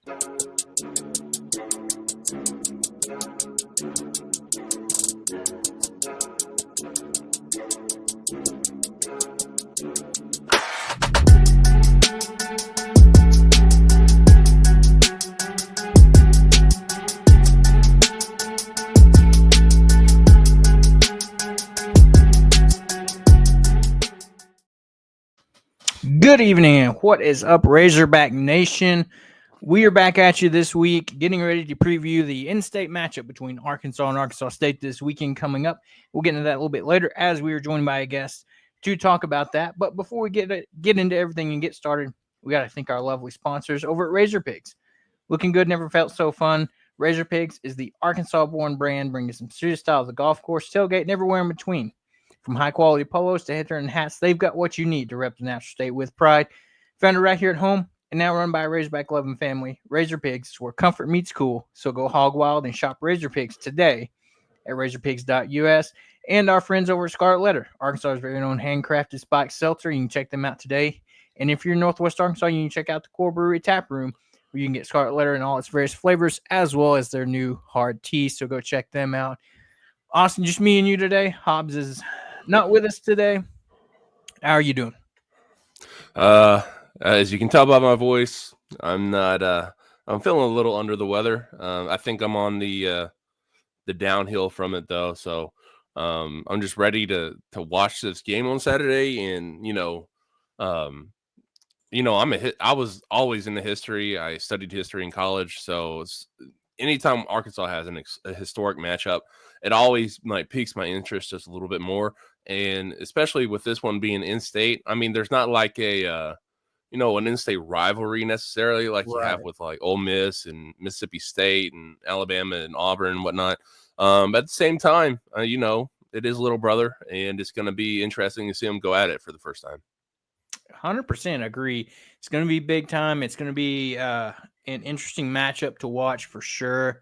Good evening, and what is up, Razorback Nation? We are back at you this week, getting ready to preview the in-state matchup between Arkansas and Arkansas State this weekend coming up. We'll get into that a little bit later as we are joined by a guest to talk about that. But before we get into everything and get started, we got to thank our lovely sponsors over at Razor Pigs. Looking good, never felt so fun. Razor Pigs is the Arkansas-born brand, bringing some serious style to the golf course, tailgate, and everywhere in between. From high-quality polos to header and hats, they've got what you need to rep the natural state with pride. Founded right here at home and now run by a Razorback-loving family, Razor Pigs is where comfort meets cool. So go hog wild and shop Razor Pigs today at razorpigs.us. And our friends over at Scarlet Letter, Arkansas's very own handcrafted spiked seltzer. You can check them out today. And if you're in Northwest Arkansas, you can check out the Core Brewery Tap Room, where you can get Scarlet Letter in all its various flavors, as well as their new hard tea. So go check them out. Austin, just me and you today. Hobbs is not with us today. How are you doing? As you can tell by my voice, I'm not. I'm feeling a little under the weather. I think I'm on the downhill from it though. So I'm just ready to watch this game on Saturday. And I was always into history. I studied history in college, so anytime Arkansas has a historic matchup, it always piques my interest just a little bit more. And especially with this one being in-state, I mean, there's not like an in-state rivalry necessarily like you have with like Ole Miss and Mississippi State and Alabama and Auburn and whatnot. But at the same time, it is little brother, and it's going to be interesting to see them go at it for the first time. 100% agree. It's going to be big time. It's going to be an interesting matchup to watch for sure.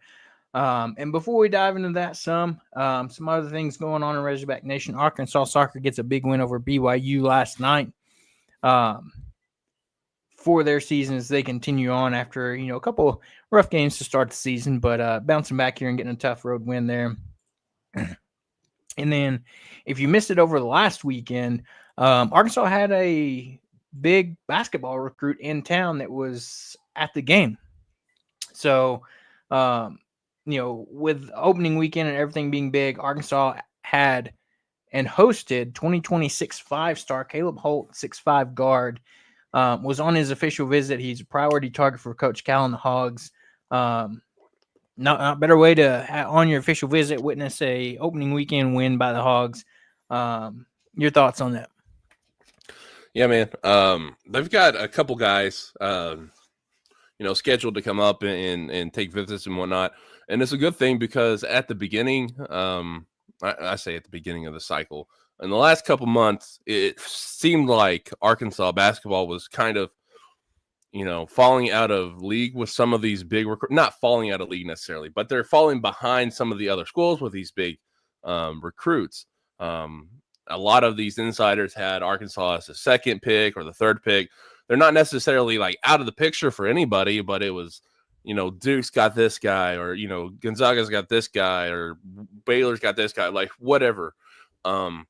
And before we dive into that, some other things going on in Razorback Nation. Arkansas soccer gets a big win over BYU last night for their season as they continue on after, a couple rough games to start the season, but bouncing back here and getting a tough road win there. And then if you missed it over the last weekend, Arkansas had a big basketball recruit in town that was at the game. So, with opening weekend and everything being big, Arkansas had and hosted 2026 5-star Caleb Holt, 6'5" guard, was on his official visit. He's a priority target for Coach Cal and the Hawgs. Not better way to, on your official visit, witness a opening weekend win by the Hawgs. Your thoughts on that? Yeah, man. They've got a couple guys, scheduled to come up and take visits and whatnot. And it's a good thing because at the beginning, I say at the beginning of the cycle, in the last couple months, it seemed like Arkansas basketball was kind of, falling out of league with some of these big not falling out of league necessarily, but they're falling behind some of the other schools with these big recruits. A lot of these insiders had Arkansas as the second pick or the third pick. They're not necessarily like out of the picture for anybody, but it was, Duke's got this guy, or, Gonzaga's got this guy, or Baylor's got this guy, like whatever. And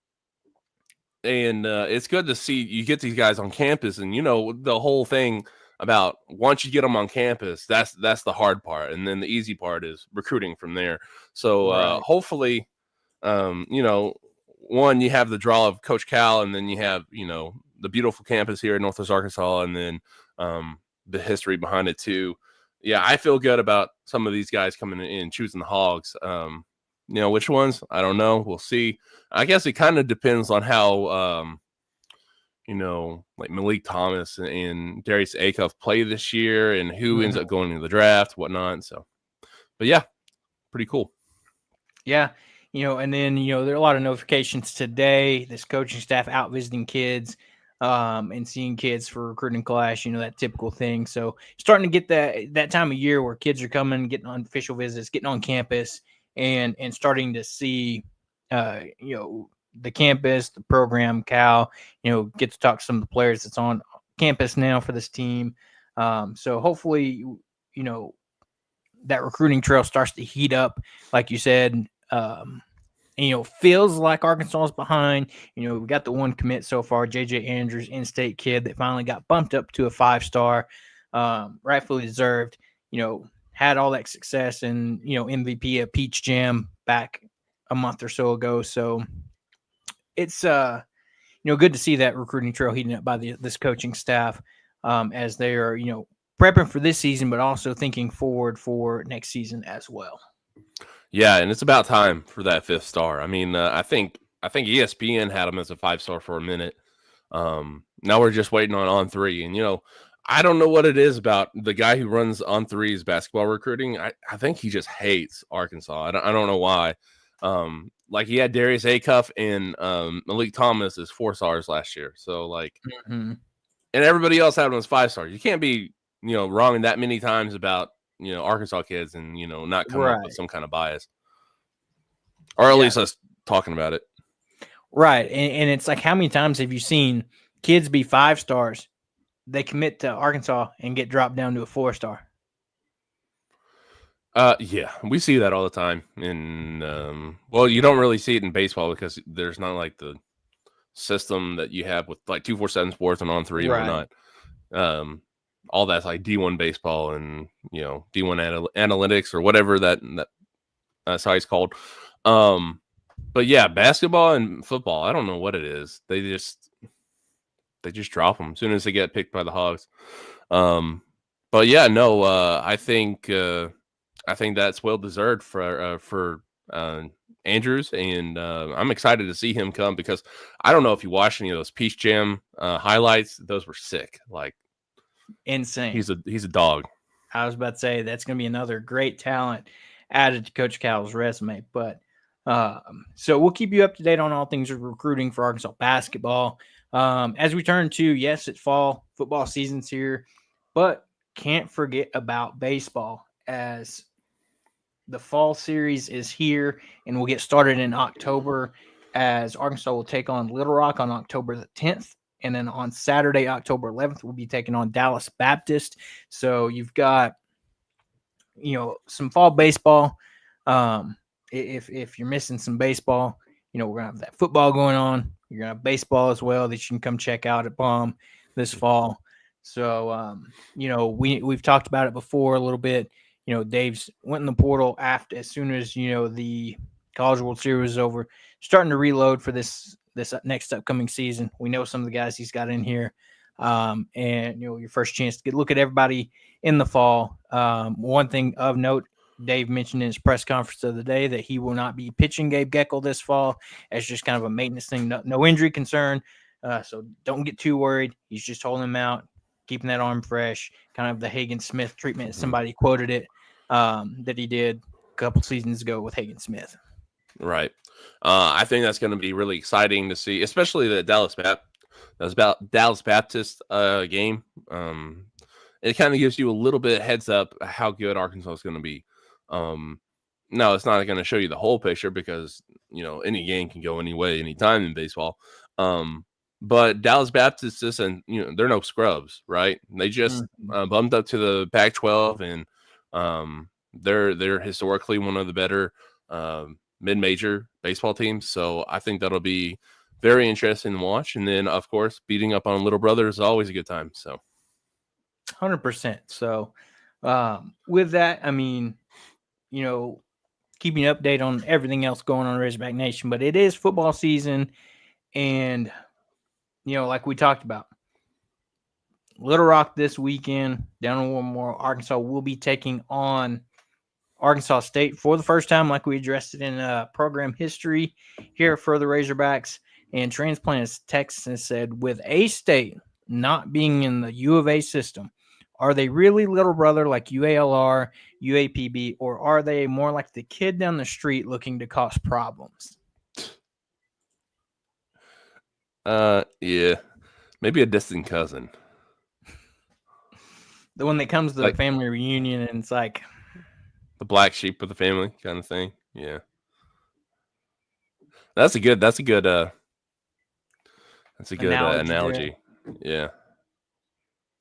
it's good to see you get these guys on campus, and, the whole thing about once you get them on campus, that's the hard part. And then the easy part is recruiting from there. So hopefully, one, you have the draw of Coach Cal, and then you have, the beautiful campus here in Northwest Arkansas, and then the history behind it too. Yeah, I feel good about some of these guys coming in choosing the Hawgs. Which ones? I don't know. We'll see. I guess it kind of depends on how, like Malik Thomas and Darius Acuff play this year and who ends up going into the draft, whatnot. So, but yeah, pretty cool. Yeah. And then, there are a lot of notifications today. This coaching staff out visiting kids and seeing kids for recruiting class, that typical thing. So starting to get that time of year where kids are coming, getting on official visits, getting on campus, and starting to see, the campus, the program, Cal, get to talk to some of the players that's on campus now for this team. So hopefully, that recruiting trail starts to heat up, like you said. Feels like Arkansas is behind. We got the one commit so far, JJ Andrews, in-state kid that finally got bumped up to a 5-star, rightfully deserved. Had all that success and MVP at Peach Jam back a month or so ago. So it's good to see that recruiting trail heating up by this coaching staff as they are prepping for this season, but also thinking forward for next season as well. Yeah, and it's about time for that 5th star. I mean, I think ESPN had him as a 5-star for a minute. Now we're just waiting on On3, and I don't know what it is about the guy who runs On3's basketball recruiting. I think he just hates Arkansas. I don't know why. Like he had Darius Acuff and Malik Thomas as 4 stars last year. So and everybody else had him as 5 stars. You can't be wrong that many times about Arkansas kids and not come up with some kind of bias, or at least us talking about it. Right, and it's like, how many times have you seen kids be 5 stars, they commit to Arkansas and get dropped down to a 4-star? Yeah, we see that all the time. And well, you don't really see it in baseball because there's not like the system that you have with like 247 Sports and On3 and whatnot. All that's like D1 baseball and D1 analytics or whatever that site's called. But yeah, basketball and football, I don't know what it is. They just drop them as soon as they get picked by the Hawgs. But yeah, no, I think that's well deserved for Andrews, and I'm excited to see him come because I don't know if you watched any of those Peach Jam highlights. Those were sick, like insane. He's a dog. I was about to say that's going to be another great talent added to Coach Cal's resume. But so we'll keep you up to date on all things recruiting for Arkansas basketball. As we turn to, yes, it's fall football season's here, but can't forget about baseball as the fall series is here and we'll get started in October as Arkansas will take on Little Rock on October the 10th. And then on Saturday, October 11th, we'll be taking on Dallas Baptist. So you've got, some fall baseball. If you're missing some baseball, we're going to have that football going on. You're going to have baseball as well that you can come check out at Baum this fall. So, we've talked about it before a little bit. Dave's went in the portal as soon as, the College World Series was over, starting to reload for this next upcoming season. We know some of the guys he's got in here. And, your first chance to look at everybody in the fall. One thing of note, Dave mentioned in his press conference of the day that he will not be pitching Gabe Geckel this fall as just kind of a maintenance thing, no injury concern. So don't get too worried. He's just holding him out, keeping that arm fresh, kind of the Hagen Smith treatment. Somebody quoted it that he did a couple seasons ago with Hagen Smith. Right. I think that's going to be really exciting to see, especially the Dallas Baptist game. It kind of gives you a little bit of heads up how good Arkansas is going to be. No, it's not going to show you the whole picture because, any game can go any way, anytime in baseball. But Dallas Baptist isn't, they're no scrubs, right? They just bumped up to the Pac-12 and they're historically one of the better mid-major baseball teams. So I think that'll be very interesting to watch. And then, of course, beating up on little brother is always a good time. So 100%. So with that, I mean, keeping you update on everything else going on in Razorback Nation, but it is football season. And, like we talked about, Little Rock this weekend, down in Wilmore, Arkansas will be taking on Arkansas State for the first time, like we addressed it in program history here for the Razorbacks. And Transplants Texas said, with A-State not being in the U of A system, are they really little brother like UALR, UAPB, or are they more like the kid down the street looking to cause problems? Yeah, maybe a distant cousin. The one that comes to the family reunion and it's like the black sheep of the family kind of thing. Yeah. That's a good analogy. Yeah.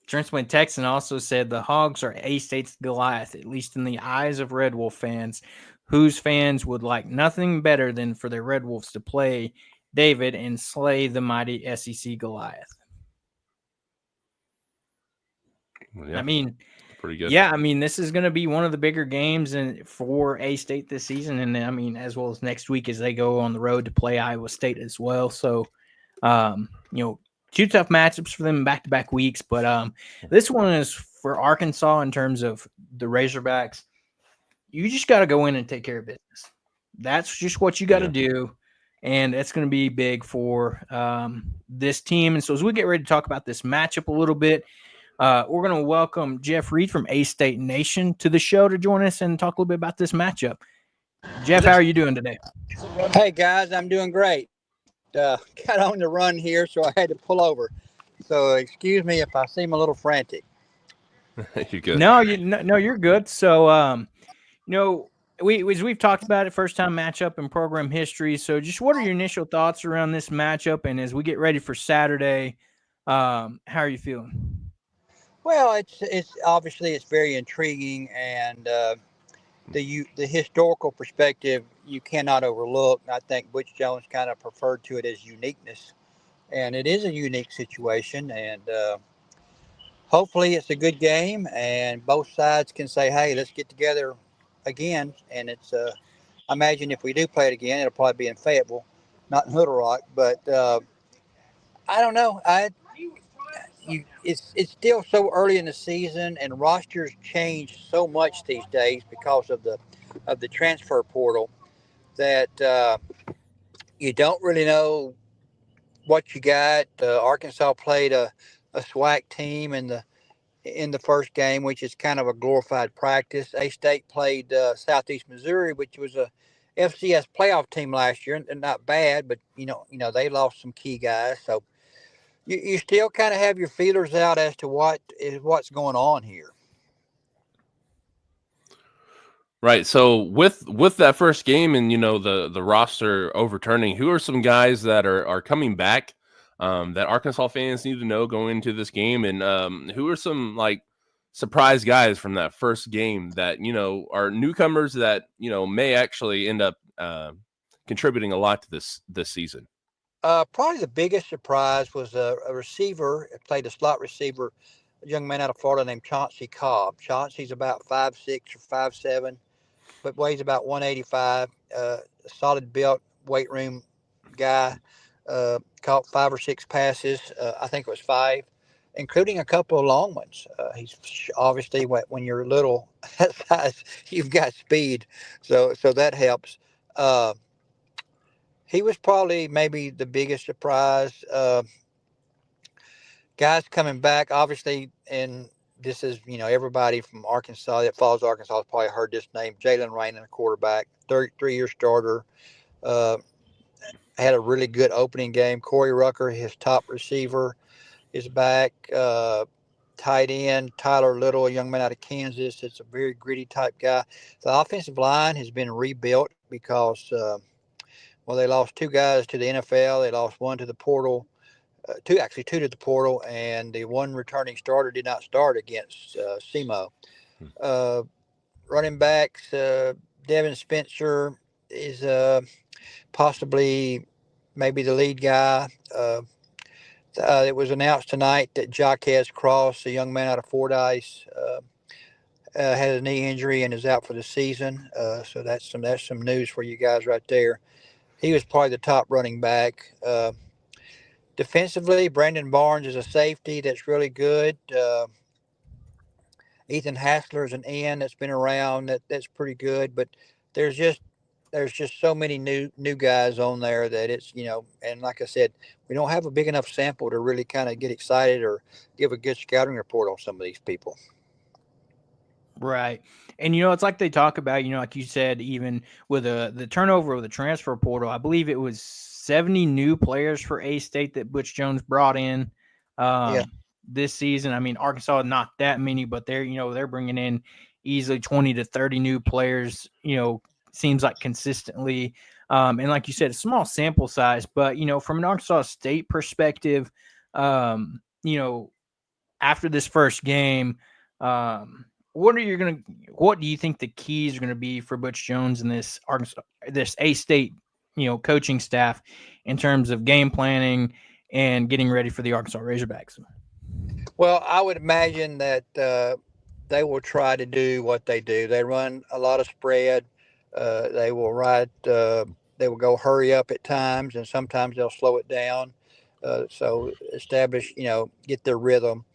Trent Texan also said the Hawgs are A-State's Goliath, at least in the eyes of Red Wolf fans, whose fans would like nothing better than for their Red Wolves to play David and slay the mighty SEC Goliath. Yeah, I mean, pretty good. yeah, I mean, this is going to be one of the bigger games for A-State this season, and I mean, as well as next week as they go on the road to play Iowa State as well. So, two tough matchups for them back-to-back weeks, but this one is for Arkansas in terms of the Razorbacks. You just got to go in and take care of business. That's just what you got to do, and it's going to be big for this team. And so as we get ready to talk about this matchup a little bit, we're going to welcome Jeff Reed from A-State Nation to the show to join us and talk a little bit about this matchup. Jeff, how are you doing today? Hey, guys, I'm doing great. Got on the run here, so I had to pull over. So excuse me if I seem a little frantic. You're good. No, you're good. So, we've talked about it, first time matchup in program history. So just what are your initial thoughts around this matchup? And as we get ready for Saturday, how are you feeling? Well, it's obviously it's very intriguing, and the historical perspective you cannot overlook. I think Butch Jones kind of referred to it as uniqueness, and it is a unique situation. And hopefully, it's a good game, and both sides can say, "Hey, let's get together again." And it's I imagine if we do play it again, it'll probably be in Fayetteville, not in Little Rock. But I don't know. It's still so early in the season, and rosters change so much these days because of the transfer portal that you don't really know what you got. Arkansas played a SWAC team in the first game, which is kind of a glorified practice. A-State played Southeast Missouri, which was a FCS playoff team last year, and not bad, but you know they lost some key guys, so. You still kind of have your feelers out as to what's going on here. Right. So with that first game and the roster overturning, who are some guys that are coming back that Arkansas fans need to know going into this game, and who are some like surprise guys from that first game that are newcomers that may actually end up contributing a lot to this season? Probably the biggest surprise was a receiver, played a slot receiver, a young man out of Florida named Chauncey Cobb. Chauncey's about 5'6" or 5'7", but weighs about 185. Solid built, weight room guy. Caught 5 or 6 passes. I think it was 5, including a couple of long ones. He's obviously when you're little that size, you've got speed, so that helps. He was probably maybe the biggest surprise. Guys coming back, obviously, and this is, everybody from Arkansas that follows Arkansas has probably heard this name. Jalen Raynor, a quarterback, 33-year starter. Had a really good opening game. Corey Rucker, his top receiver, is back. Tight end, Tyler Little, a young man out of Kansas. It's a very gritty type guy. The offensive line has been rebuilt because they lost 2 guys to the NFL. They lost 1 to the portal, 2 to the portal, and the one returning starter did not start against SEMO. Running backs, Devin Spencer is possibly maybe the lead guy. It was announced tonight that Jaquez Cross, a young man out of Fordyce, had a knee injury and is out for the season. So that's some news for you guys right there. He was probably the top running back. Defensively, Brandon Barnes is a safety that's really good. Ethan Hassler is an end that's been around that's pretty good. But there's just so many new guys on there that it's, and like I said, we don't have a big enough sample to really kind of get excited or give a good scouting report on some of these people. Right. And, it's like they talk about, like you said, even with the turnover of the transfer portal, I believe it was 70 new players for A-State that Butch Jones brought in this season. I mean, Arkansas, not that many, but they're bringing in easily 20 to 30 new players, seems like consistently. And like you said, a small sample size, but, from an Arkansas State perspective, after this first game, what do you think the keys are going to be for Butch Jones and this A-State, coaching staff in terms of game planning and getting ready for the Arkansas Razorbacks? Well, I would imagine that they will try to do what they do. They run a lot of spread. They will they will go hurry up at times, and sometimes they'll slow it down. So establish, get their rhythm.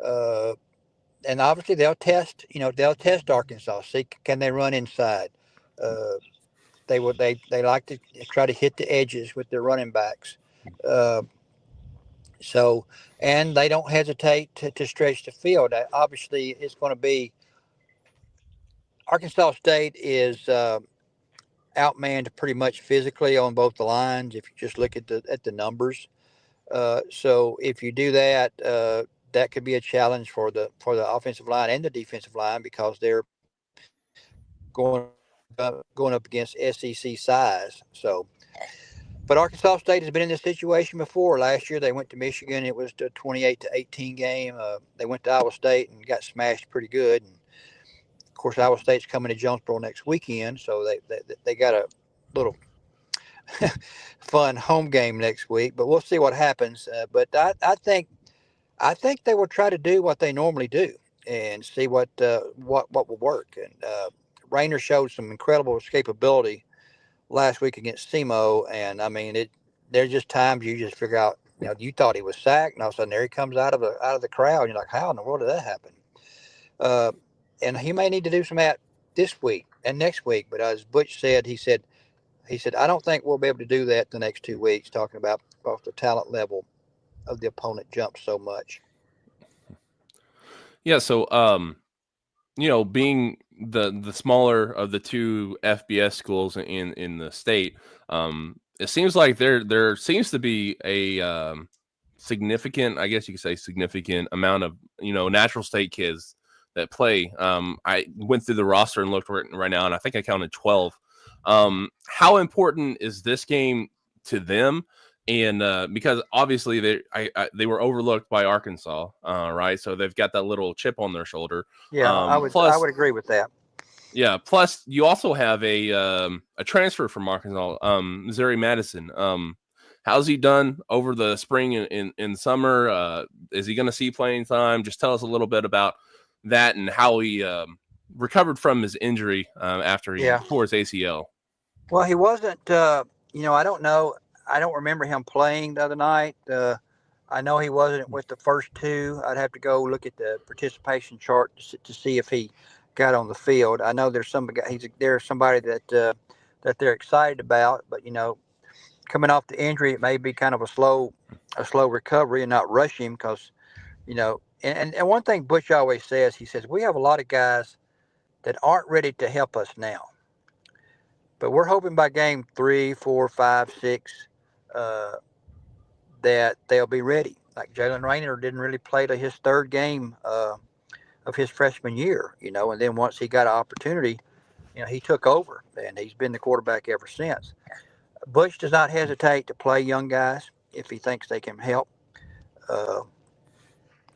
And obviously they'll test Arkansas. See, can they run inside? They like to try to hit the edges with their running backs. And they don't hesitate to stretch the field. Obviously, it's going to be Arkansas State is outmanned pretty much physically on both the lines. If you just look at the numbers, so if you do that, that could be a challenge for the offensive line and the defensive line because they're going up against SEC size. So. But Arkansas State has been in this situation before. Last year they went to Michigan. It was a 28-18 game. They went to Iowa State and got smashed pretty good. And of course, Iowa State's coming to Jonesboro next weekend, so they got a little fun home game next week. But we'll see what happens. But I think they will try to do what they normally do and see what will work. And Rayner showed some incredible escapability last week against SEMO, and I mean there's just times you just figure out, you thought he was sacked, and all of a sudden there he comes out of the crowd, and you're like, how in the world did that happen? And he may need to do some of that this week and next week, but as Butch said, he said I don't think we'll be able to do that the next 2 weeks, talking about both the talent level of the opponent jumps so much. Yeah, so being the smaller of the two FBS schools in the state, it seems like there seems to be a significant, I guess you could say, significant amount of natural state kids that play. I went through the roster and looked right now, and I think I counted 12. How important is this game to them? And because obviously they were overlooked by Arkansas, right? So they've got that little chip on their shoulder. Yeah, I would agree with that. Yeah. Plus, you also have a transfer from Arkansas, Missouri Madison. How's he done over the spring and summer? Is he going to see playing time? Just tell us a little bit about that and how he recovered from his injury after he tore his ACL. Well, he wasn't. I don't know. I don't remember him playing the other night. I know he wasn't with the first two. I'd have to go look at the participation chart to see if he got on the field. I know there's somebody that they're excited about, but coming off the injury, it may be kind of a slow recovery and not rush him because, and one thing Butch always says, he says, we have a lot of guys that aren't ready to help us now, but we're hoping by game 3, 4, 5, 6, that they'll be ready. Like Jalen Rayner didn't really play to his third game of his freshman year, and then once he got an opportunity, he took over, and he's been the quarterback ever since. Butch does not hesitate to play young guys if he thinks they can help.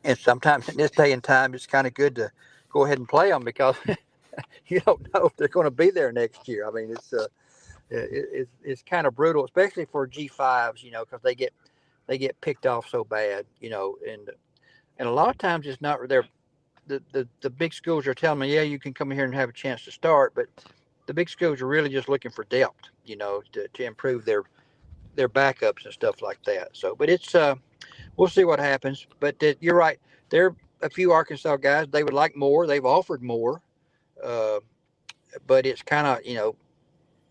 And sometimes in this day and time, it's kind of good to go ahead and play them because you don't know if they're going to be there next year. I mean, it's kind of brutal, especially for G5s, because they get picked off so bad, and a lot of times it's not the big schools are telling me, yeah, you can come here and have a chance to start, but the big schools are really just looking for depth, to improve their backups and stuff like that. So, but it's we'll see what happens. But you're right, there are a few Arkansas guys they would like more. They've offered more, but it's kind of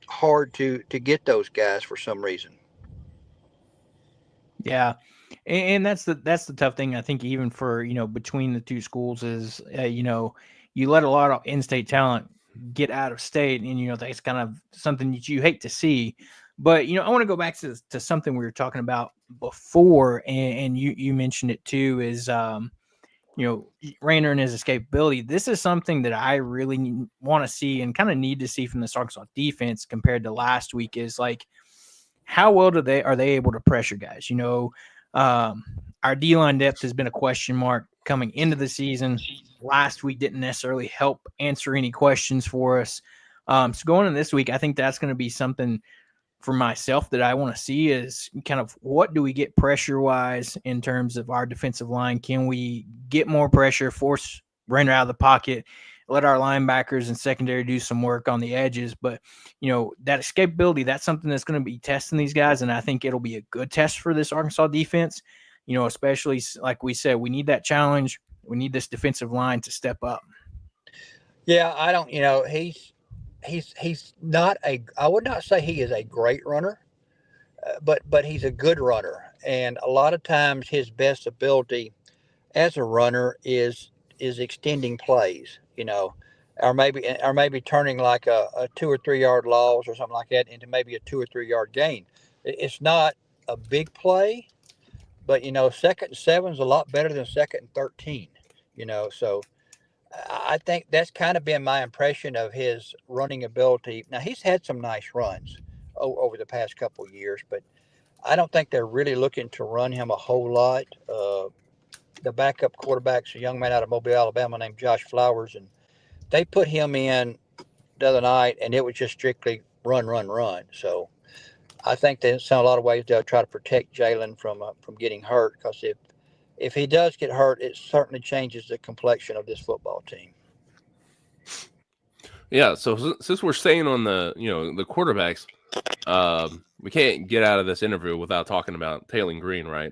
hard to get those guys for some reason. Yeah, and that's the tough thing. I think even for between the two schools is you let a lot of in-state talent get out of state, and that's kind of something that you hate to see. But I want to go back to something we were talking about before, and you mentioned it too. Is Rayner and his escapability. This is something that I really want to see and kind of need to see from the Arkansas defense compared to last week. Is like, how well are they able to pressure guys? Our D-line depth has been a question mark coming into the season. Last week didn't necessarily help answer any questions for us. So going into this week, I think that's going to be something for myself that I want to see is kind of what do we get pressure-wise in terms of our defensive line? Can we get more pressure, force Renner out of the pocket, let our linebackers and secondary do some work on the edges? But, that escapability, that's something that's going to be testing these guys, and I think it'll be a good test for this Arkansas defense, especially like we said, we need that challenge. We need this defensive line to step up. Yeah, I don't, he's not I would not say he is a great runner, but he's a good runner. And a lot of times his best ability as a runner is extending plays, or maybe turning like a 2 or 3 yard loss or something like that into maybe a 2 or 3 yard gain. It's not a big play, but 2nd and 7 is a lot better than 2nd and 13, so I think that's kind of been my impression of his running ability. Now, he's had some nice runs over the past couple of years, but I don't think they're really looking to run him a whole lot. The backup quarterback's a young man out of Mobile, Alabama named Josh Flowers, and they put him in the other night, and it was just strictly run, run, run. So I think that in a lot of ways they'll try to protect Jalen from getting hurt, because if he does get hurt, it certainly changes the complexion of this football team. Yeah, so since we're staying on the the quarterbacks, we can't get out of this interview without talking about Taylor Green, right?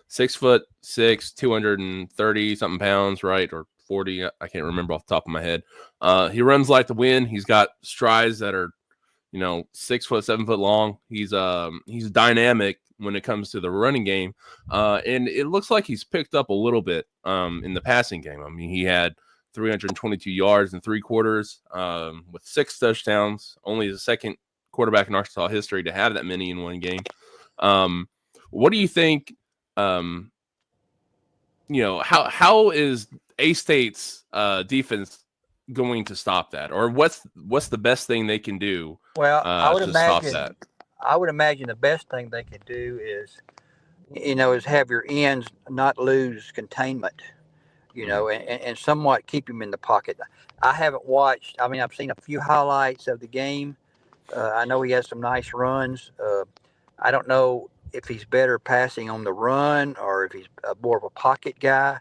6'6", 230 something pounds, right, or 40. I can't remember off the top of my head. He runs like the wind. He's got strides that are 6 foot, 7 foot long. He's dynamic when it comes to the running game, and it looks like he's picked up a little bit in the passing game. I mean, he had 322 yards in 3 quarters with 6 touchdowns. Only the second quarterback in Arkansas history to have that many in one game. What do you think? How is A-State's defense going to stop that, or what's the best thing they can do? Well, I would stop that. I would imagine the best thing they could do is have your ends not lose containment, and somewhat keep him in the pocket. I haven't watched. I mean, I've seen a few highlights of the game. I know he has some nice runs. I don't know if he's better passing on the run or if he's more of a pocket guy.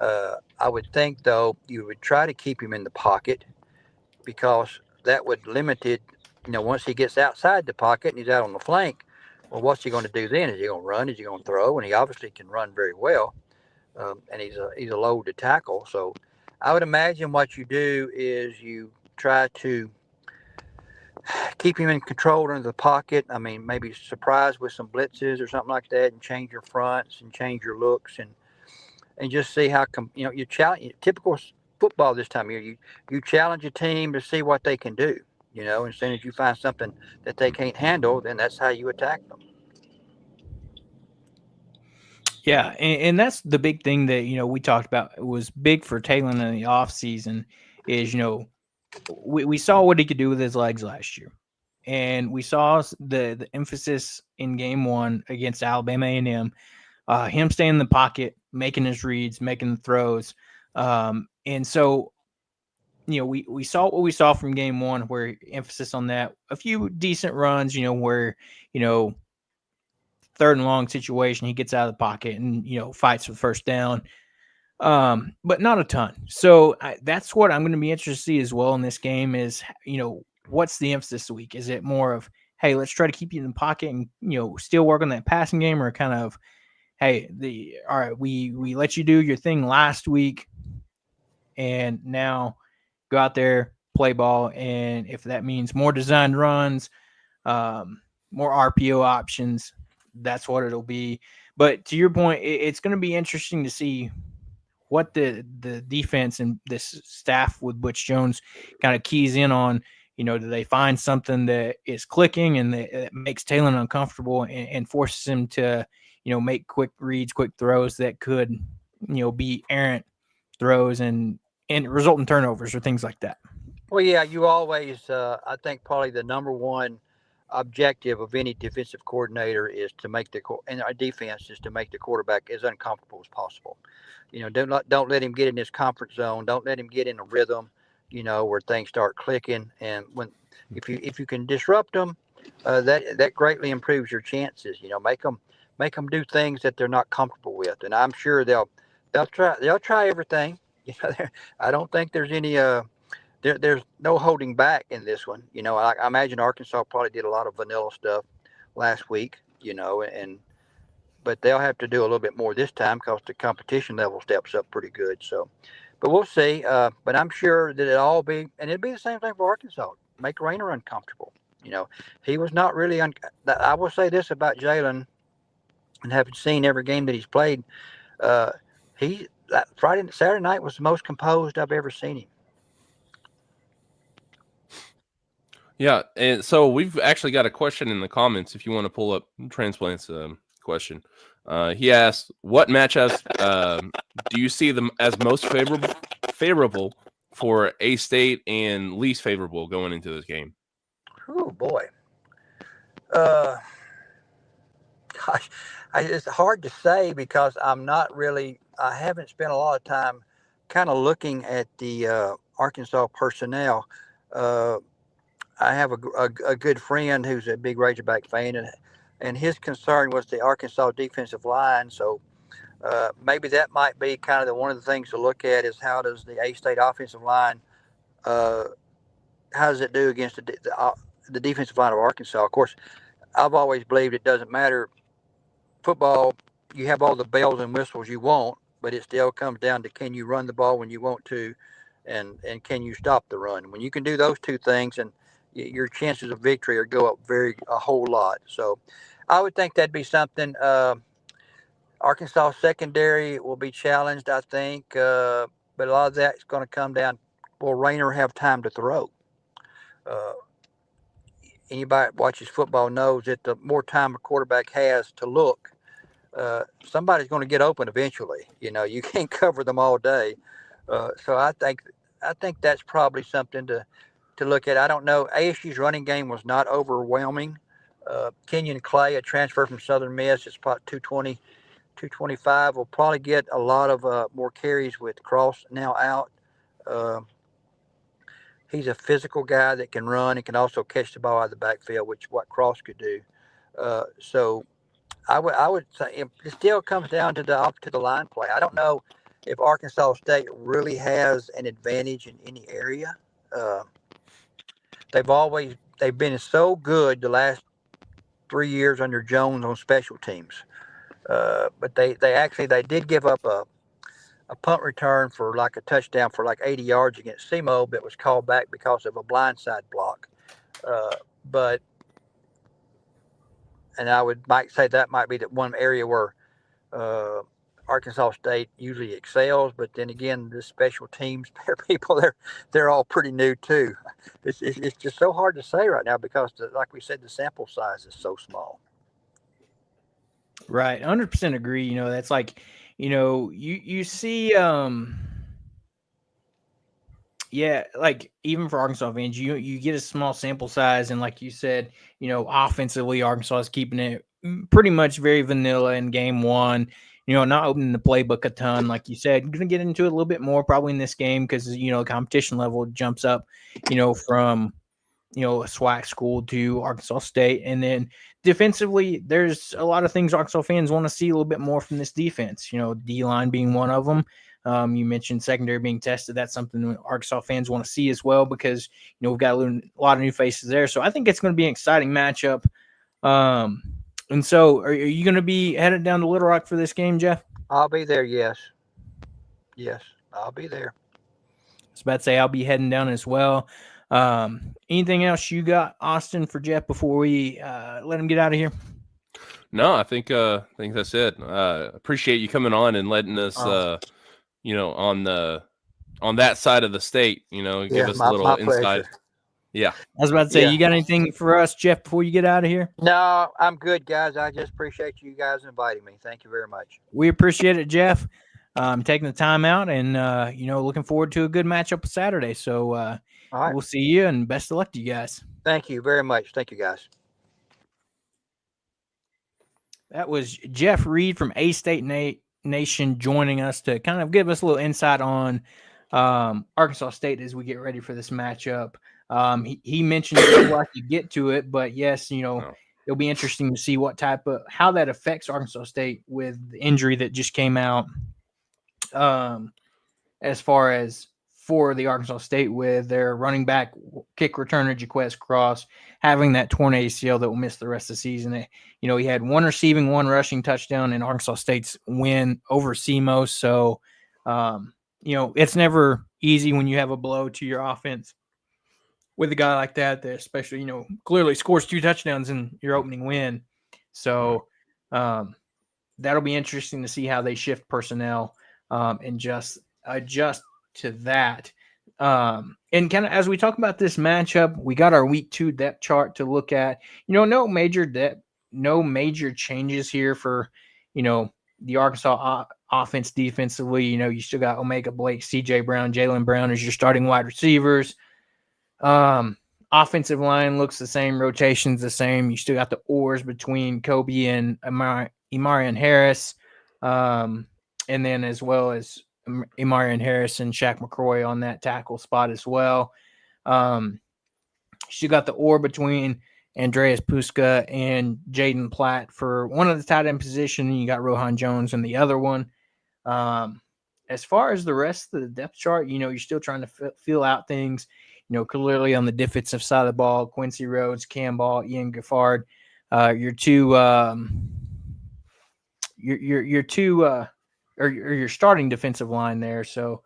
I would think, though, you would try to keep him in the pocket, because that would limit it. Once he gets outside the pocket and he's out on the flank, well, what's he going to do then? Is he going to run? Is he going to throw? And he obviously can run very well, and he's a load to tackle. So I would imagine what you do is you try to keep him in control under the pocket. I mean, maybe surprise with some blitzes or something like that, and change your fronts and change your looks, and just see how you challenge. Typical football this time of year, you challenge a team to see what they can do. As soon as you find something that they can't handle, then that's how you attack them. Yeah, and that's the big thing that we talked about. It was big for Taylor in the offseason is we saw what he could do with his legs last year, and we saw the emphasis in game 1 against Alabama A&M, him staying in the pocket, making his reads, making the throws, and so we saw what we saw from game 1, where emphasis on that, a few decent runs, where 3rd and long situation, he gets out of the pocket and fights for first down, but not a ton. So that's what I'm going to be interested to see as well in this game is what's the emphasis this week? Is it more of, hey, let's try to keep you in the pocket and still work on that passing game, or kind of, hey, all right, we let you do your thing last week, and now go out there, play ball, and if that means more designed runs, more RPO options, that's what it'll be. But to your point, it's going to be interesting to see what the defense and this staff with Butch Jones kind of keys in on. Do they find something that is clicking and that makes Taylor uncomfortable and forces him to, make quick reads, quick throws that could, be errant throws and result in turnovers or things like that? Well, yeah, you always, I think probably the number one objective of any defensive coordinator is to make and our defense is to make the quarterback as uncomfortable as possible. Don't let him get in his comfort zone. Don't let him get in a rhythm, where things start clicking. And if you can disrupt them, that greatly improves your chances. Make them do things that they're not comfortable with, and I'm sure they'll try everything. I don't think there's any there's no holding back in this one. I imagine Arkansas probably did a lot of vanilla stuff last week. But they'll have to do a little bit more this time because the competition level steps up pretty good. So, but we'll see. But I'm sure that it'll be the same thing for Arkansas. Make Rayner uncomfortable. He was not really. I will say this about Jalen, and having seen every game that he's played, Saturday night was the most composed I've ever seen him. Yeah, and so we've actually got a question in the comments. If you want to pull up Transplant's question, he asked, "What matchups do you see them as most favorable for A-State and least favorable going into this game?" Oh boy, gosh, it's hard to say because I haven't spent a lot of time kind of looking at the Arkansas personnel. I have a good friend who's a big Razorback fan, and his concern was the Arkansas defensive line. So maybe that might be kind of one of the things to look at is how does the A-State offensive line, how does it do against the defensive line of Arkansas? Of course, I've always believed it doesn't matter. Football, you have all the bells and whistles you want, but it still comes down to can you run the ball when you want to, and can you stop the run? When you can do those two things, and your chances of victory go up a whole lot. So I would think that'd be something. Arkansas secondary will be challenged, I think, but a lot of that is going to come down. Will Rayner have time to throw? Anybody that watches football knows that the more time a quarterback has to look, somebody's going to get open eventually. You can't cover them all day. So I think that's probably something to look at. I don't know. ASU's running game was not overwhelming. Kenyon Clay, a transfer from Southern Miss, it's about 220, 225, will probably get a lot of more carries with Cross now out. He's a physical guy that can run and can also catch the ball out of the backfield, which what Cross could do. So I would say it still comes down to the line play. I don't know if Arkansas State really has an advantage in any area. They've been so good the last 3 years under Jones on special teams, but they did give up a punt return for like a touchdown for like 80 yards against SEMO that was called back because of a blindside block. And I might say that might be the one area where Arkansas State usually excels, but then again, the special teams people, they're all pretty new too. It's just so hard to say right now because, like we said, the sample size is so small. Right, 100% agree. That's like, you see, yeah, like even for Arkansas fans, you get a small sample size, and like you said, offensively, Arkansas is keeping it pretty much very vanilla in game one. Not opening the playbook a ton, like you said. Going to get into it a little bit more probably in this game because competition level jumps up, from a SWAC school to Arkansas State, and then defensively, there's a lot of things Arkansas fans want to see a little bit more from this defense. D-line being one of them. You mentioned secondary being tested. That's something that Arkansas fans want to see as well because we've got a lot of new faces there. So I think it's going to be an exciting matchup. And so, are you going to be headed down to Little Rock for this game, Jeff? I'll be there. Yes, I'll be there. I was about to say I'll be heading down as well. Anything else you got, Austin, for Jeff before we let him get out of here? No, I think that's it. Appreciate you coming on and letting us, on that side of the state, give us a little insight. Yeah. I was about to say, you got anything for us, Jeff, before you get out of here? No, I'm good, guys. I just appreciate you guys inviting me. Thank you very much. We appreciate it, Jeff. Taking the time out and, looking forward to a good matchup Saturday. So, all right. We'll see you and best of luck to you guys. Thank you very much. Thank you, guys. That was Jeff Reed from A-State Nation joining us to kind of give us a little insight on Arkansas State as we get ready for this matchup. He mentioned before I could get to it, but yes, it'll be interesting to see how that affects Arkansas State with the injury that just came out. As far as for the Arkansas State with their running back kick returner Jaquez Cross having that torn ACL that will miss the rest of the season. He had one receiving, one rushing touchdown in Arkansas State's win over SEMO. So, it's never easy when you have a blow to your offense with a guy like that especially, clearly scores 2 touchdowns in your opening win. So that'll be interesting to see how they shift personnel and just adjust to that. And kind of as we talk about this matchup, we got our week 2 depth chart to look at. No major changes here for, the Arkansas offense defensively. You still got Omega Blake, CJ Brown, Jalen Brown as your starting wide receivers. Offensive line looks the same, rotations the same. You still got the oars between Kobe and Imarian Harris. And then as well as Imarian Harris and Shaq McCroy on that tackle spot as well. She got the oar between Andreas Puska and Jaden Platt for one of the tight end position. You got Rohan Jones in the other one. As far as the rest of the depth chart, you're still trying to feel out things. Clearly on the defensive side of the ball, Quincy Rhodes, Cam Ball, Ian Gaffard, your starting defensive line there. So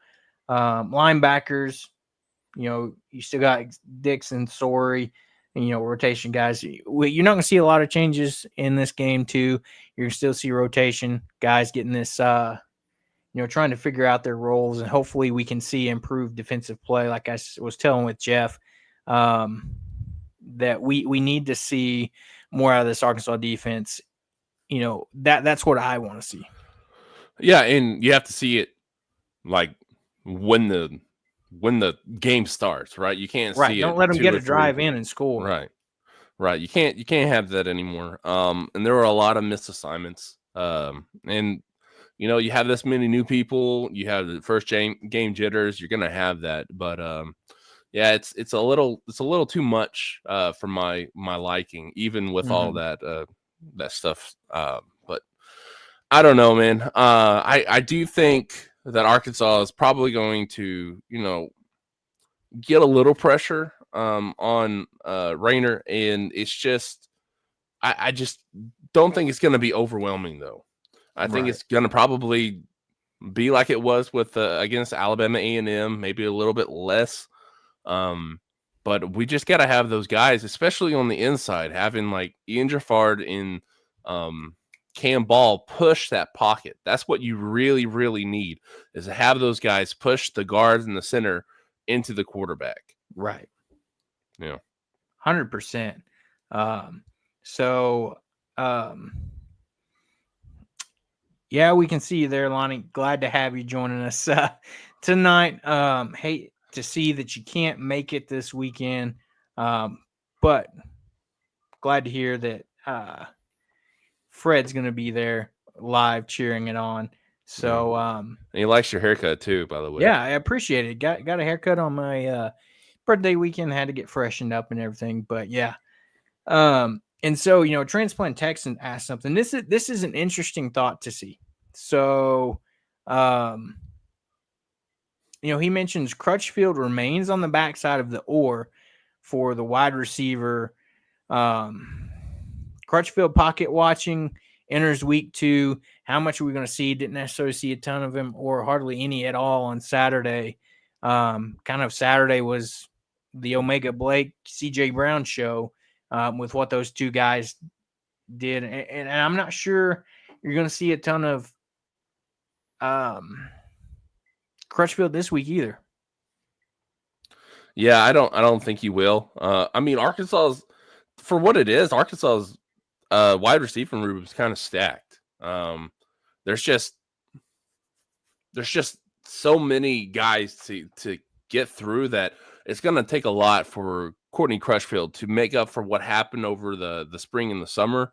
linebackers, you still got Dixon, Sorey, and, rotation guys. You're not going to see a lot of changes in this game too. You're going to still see rotation guys getting this, trying to figure out their roles, and hopefully we can see improved defensive play. Like I was telling with Jeff, that we need to see more out of this Arkansas defense. That's what I want to see. Yeah, and you have to see it like when the game starts, right? You can't see it. Don't let them get a drive in and score. Right. You can't have that anymore. And there were a lot of missed assignments. And you have this many new people. You have the first game jitters. You're gonna have that, but yeah, it's a little too much for my liking, even with all that stuff. But I don't know, man. I do think that Arkansas is probably going to, get a little pressure on Rayner, and it's just I just don't think it's going to be overwhelming though. I think it's going to probably be like it was with against Alabama A&M, maybe a little bit less. But we just got to have those guys, especially on the inside, having like Ian Jaffard and Cam Ball push that pocket. That's what you really, really need, is to have those guys push the guards in the center into the quarterback. Right. Yeah. 100%. Yeah, we can see you there, Lonnie. Glad to have you joining us tonight. Hate to see that you can't make it this weekend, but glad to hear that Fred's going to be there live cheering it on. So, and he likes your haircut too, by the way. Yeah, I appreciate it. Got a haircut on my birthday weekend. Had to get freshened up and everything, but yeah. And so, Transplant Texan asked something. This is an interesting thought to see. So, he mentions Crutchfield remains on the backside of the oar for the wide receiver. Crutchfield pocket watching, enters week 2. How much are we going to see? Didn't necessarily see a ton of him or hardly any at all on Saturday. Kind of Saturday was the Omega Blake, CJ Brown show. With what those two guys did. And I'm not sure you're going to see a ton of Crutchfield this week either. Yeah, I don't think you will. I mean, Arkansas's, for what it is, Arkansas's wide receiver room is kind of stacked. There's just so many guys to get through that it's going to take a lot for Courtney Crutchfield to make up for what happened over the spring and the summer.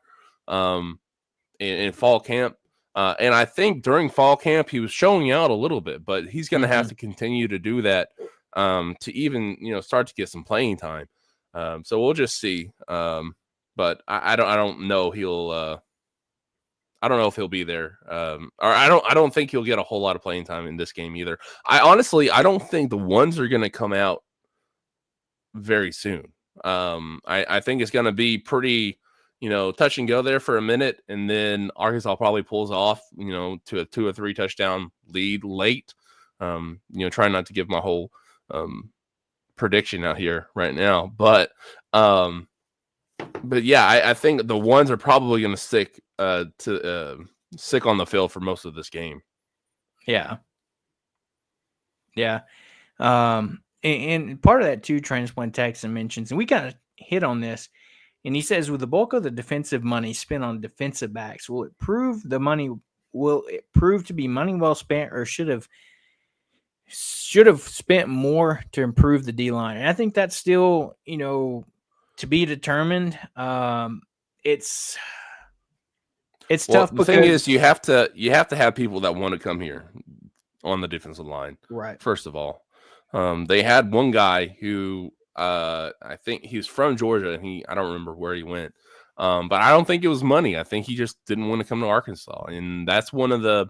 in fall camp. And I think during fall camp, he was showing out a little bit, but he's going to have to continue to do that to even, start to get some playing time. So we'll just see. But I don't know. I don't know if he'll be there. Or I don't think he'll get a whole lot of playing time in this game either. I don't think the ones are going to come out very soon. I think it's going to be pretty, touch and go there for a minute, and then Arkansas probably pulls off, to a 2 or 3 touchdown lead late. Trying not to give my whole prediction out here right now, but yeah, I think the ones are probably going to stick on the field for most of this game. Yeah. And part of that too, Transplant Texan mentions, and we kind of hit on this, and he says, with the bulk of the defensive money spent on defensive backs, will it prove to be money well spent, or should have spent more to improve the D-line? And I think that's still, to be determined. It's tough. The thing is, you have to have people that want to come here on the defensive line. Right. First of all, they had one guy who I think he was from Georgia, and I don't remember where he went. But I don't think it was money. I think he just didn't want to come to Arkansas, and that's one of the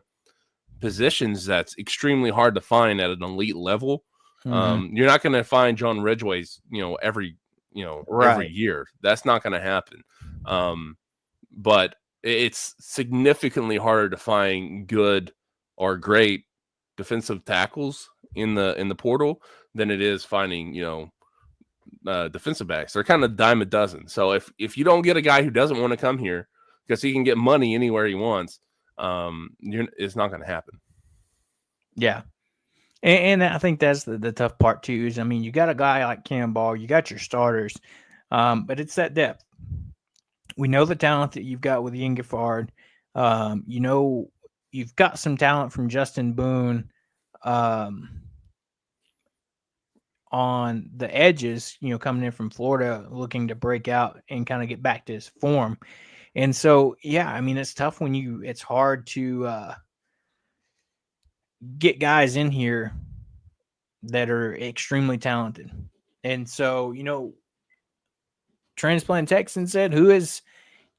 positions that's extremely hard to find at an elite level. You're not going to find John Ridgway's, every year. That's not going to happen. But it's significantly harder to find good or great defensive tackles in the portal than it is finding, defensive backs. They're kind of dime a dozen. So if you don't get a guy who doesn't want to come here because he can get money anywhere he wants, it's not going to happen. Yeah. And I think that's the tough part too, is, you got a guy like Cam Ball, you got your starters, but it's that depth. We know the talent that you've got with Ian Giffard. You've got some talent from Justin Boone on the edges, coming in from Florida, looking to break out and kind of get back to his form. And so, yeah, it's tough when it's hard to get guys in here that are extremely talented. And so, Transplant Texan said, who is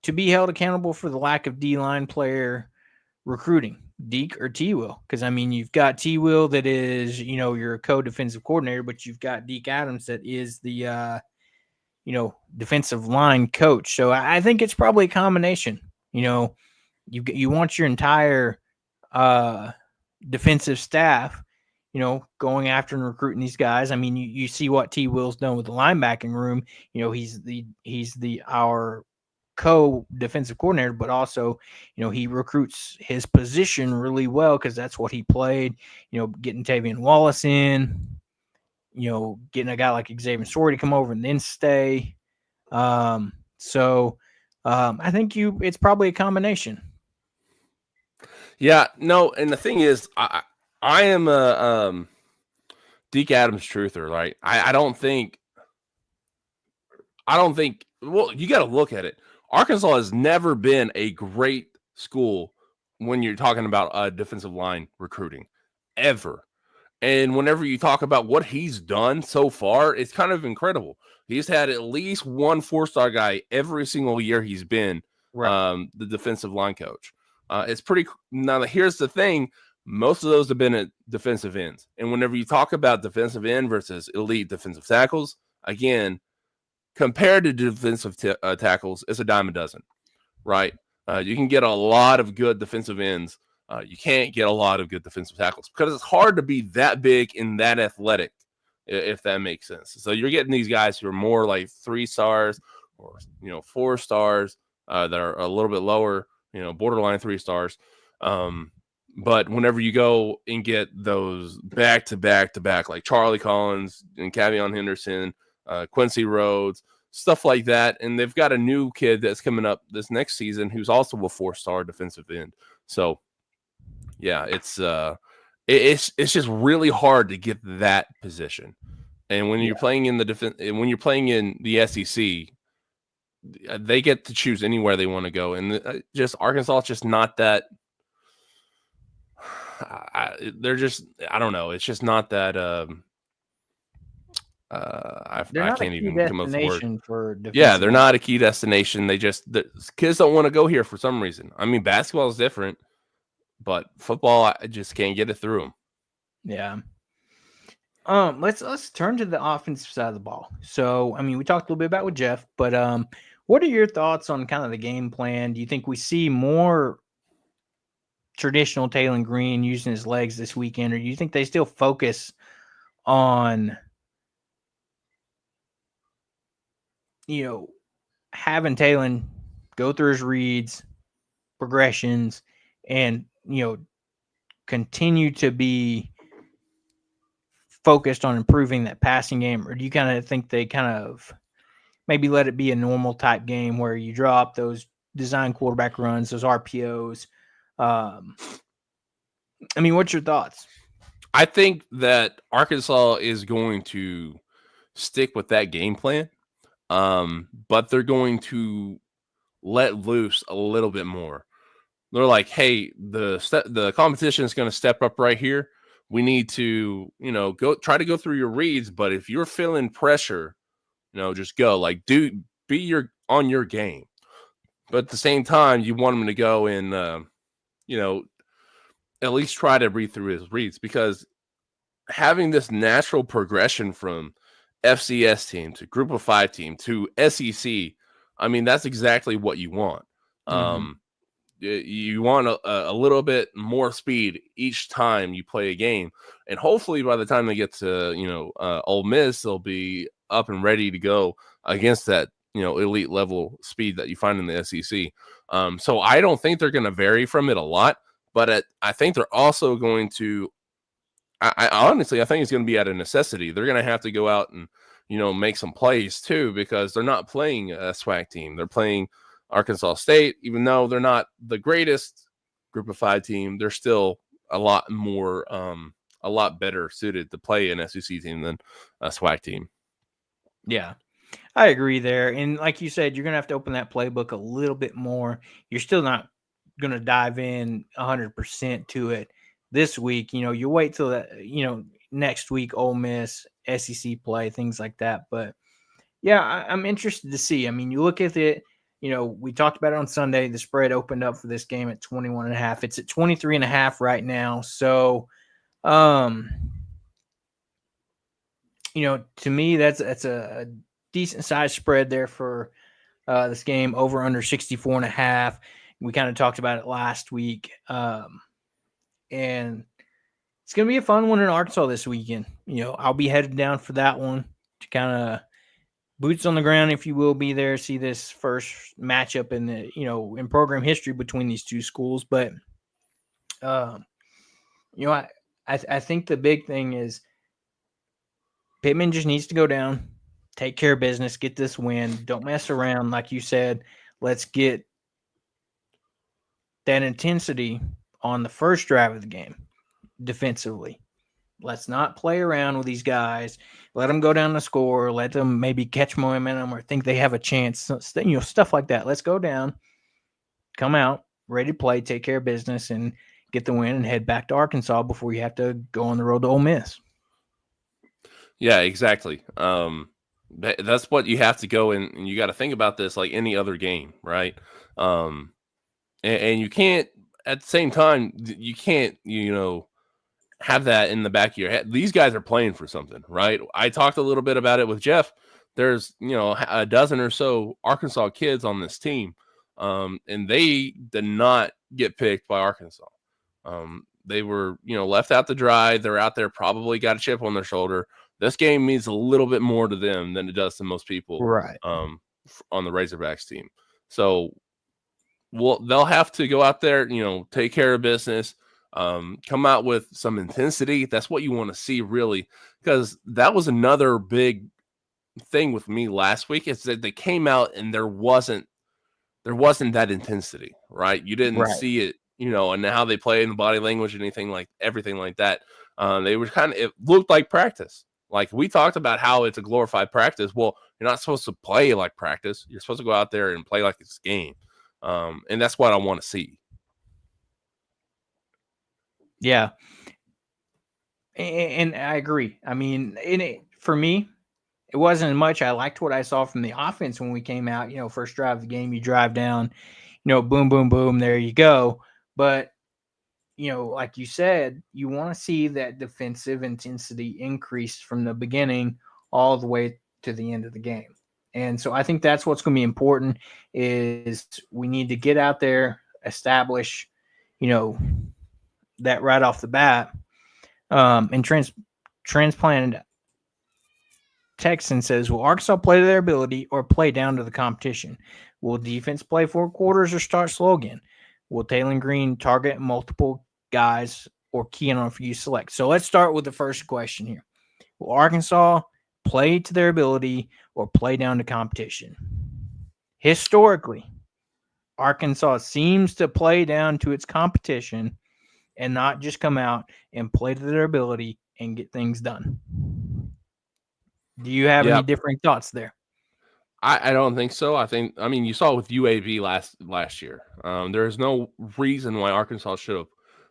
to be held accountable for the lack of D-line player recruiting, Deke or T-Will? Because, you've got T-Will that is, your co-defensive coordinator, but you've got Deke Adams that is the, defensive line coach. So I think it's probably a combination. You want your entire defensive staff, going after and recruiting these guys. You see what T-Will's done with the linebacking room. He's our co-defensive coordinator, but also, he recruits his position really well because that's what he played. Getting Tavian Wallace in, getting a guy like Xavier Story to come over and then stay. So I think it's probably a combination. Yeah, no, and the thing is, I am a Deke Adams truther. Right? I don't think. Well, you got to look at it. Arkansas has never been a great school when you're talking about defensive line recruiting, ever. And whenever you talk about what he's done so far, it's kind of incredible. He's had at least one 4-star guy every single year he's been the defensive line coach. It's pretty. Now, here's the thing. Most of those have been at defensive ends. And whenever you talk about defensive end versus elite defensive tackles, again, compared to defensive tackles, it's a dime a dozen, right? You can get a lot of good defensive ends. You can't get a lot of good defensive tackles because it's hard to be that big and that athletic, if that makes sense. So you're getting these guys who are more like 3 stars or 4 stars that are a little bit lower, borderline 3 stars. But whenever you go and get those back to back, like Charlie Collins and Cavion Henderson, Quincy Rhodes, stuff like that, and they've got a new kid that's coming up this next season who's also a 4-star defensive end. So yeah, it's just really hard to get that position. And when you're playing in when you're playing in the SEC, they get to choose anywhere they want to go, and just Arkansas is just not that. They're just, I don't know. It's just not that. I can't even come up with the word. Yeah, they're not a key destination. The kids don't want to go here for some reason. I mean, basketball is different, but football, I just can't get it through them. Yeah. Let's turn to the offensive side of the ball. So, I mean, we talked a little bit about with Jeff, but what are your thoughts on kind of the game plan? Do you think we see more traditional Taylor Green using his legs this weekend, or do you think they still focus on, having Taylor go through his reads, progressions, and, continue to be focused on improving that passing game? Or do you kind of think they kind of maybe let it be a normal type game where you drop those design quarterback runs, those RPOs? I mean, what's your thoughts? I think that Arkansas is going to stick with that game plan, but they're going to let loose a little bit more. They're like, hey, the competition is going to step up right here. We need to, try to go through your reads, but if you're feeling pressure, just go. Like, be on your game. But at the same time, you want them to go and, at least try to read through his reads, because having this natural progression from FCS team to Group of 5 team to SEC, I mean, that's exactly what you want. Mm-hmm. You want a little bit more speed each time you play a game, and hopefully by the time they get to Ole Miss, they'll be up and ready to go against that elite level speed that you find in the SEC. So I don't think they're going to vary from it a lot, but I think they're also going to. I honestly think it's going to be at a necessity. They're going to have to go out and make some plays too, because they're not playing a SWAC team. They're playing Arkansas State. Even though they're not the greatest Group of 5 team, they're still a lot better suited to play an SEC team than a SWAC team. Yeah, I agree there. And like you said, you're going to have to open that playbook a little bit more. You're still not going to dive in 100% to it this week. You wait till that, next week, Ole Miss, SEC play, things like that. But yeah, I'm interested to see. I mean, you look at it, we talked about it on Sunday. The spread opened up for this game at 21.5. It's at 23.5 right now. So, to me, that's a decent sized spread there for this game, over under 64.5. We kind of talked about it last week. And it's going to be a fun one in Arkansas this weekend. I'll be headed down for that one to kind of boots on the ground, if you will, be there, see this first matchup in the, in program history between these two schools. But, I think the big thing is Pittman just needs to go down, take care of business, get this win. Don't mess around. Like you said, let's get that intensity on the first drive of the game defensively. Let's not play around with these guys. Let them go down the score. Let them maybe catch momentum or think they have a chance. Stuff like that. Let's go down, come out, ready to play, take care of business, and get the win and head back to Arkansas before you have to go on the road to Ole Miss. Yeah, exactly. That's what you have to go in, and you got to think about this like any other game, right? And you can't, at the same time, you can't, have that in the back of your head. These guys are playing for something, right? I talked a little bit about it with Jeff. There's, a dozen or so Arkansas kids on this team, and they did not get picked by Arkansas. They were, left out to dry. They're out there, probably got a chip on their shoulder. This game means a little bit more to them than it does to most people, right? On the Razorbacks team. So, they'll have to go out there, take care of business. Come out with some intensity. That's what you want to see, really, because that was another big thing with me last week, is that they came out and there wasn't that intensity, right? You didn't see it, and how they play in the body language, everything like that. They were it looked like practice, Like we talked about how it's a glorified practice. Well, you're not supposed to play like practice. You're supposed to go out there and play like it's a game. And that's what I want to see. Yeah. And I agree. I mean, for me, it wasn't much. I liked what I saw from the offense when we came out. First drive of the game, you drive down, boom, boom, boom, there you go. But, like you said, you want to see that defensive intensity increase from the beginning all the way to the end of the game. And so I think that's what's going to be important is we need to get out there, establish, that right off the bat. And transplanted Texan says, will Arkansas play to their ability or play down to the competition? Will defense play 4 quarters or start slow again? Will Taylor Green target multiple guys or key in on a few select? So let's start with the first question here. Will Arkansas play to their ability or play down to competition? Historically, Arkansas seems to play down to its competition and not just come out and play to their ability and get things done. Do you have any different thoughts there? I don't think so. I mean, you saw with UAB last year. There is no reason why Arkansas should have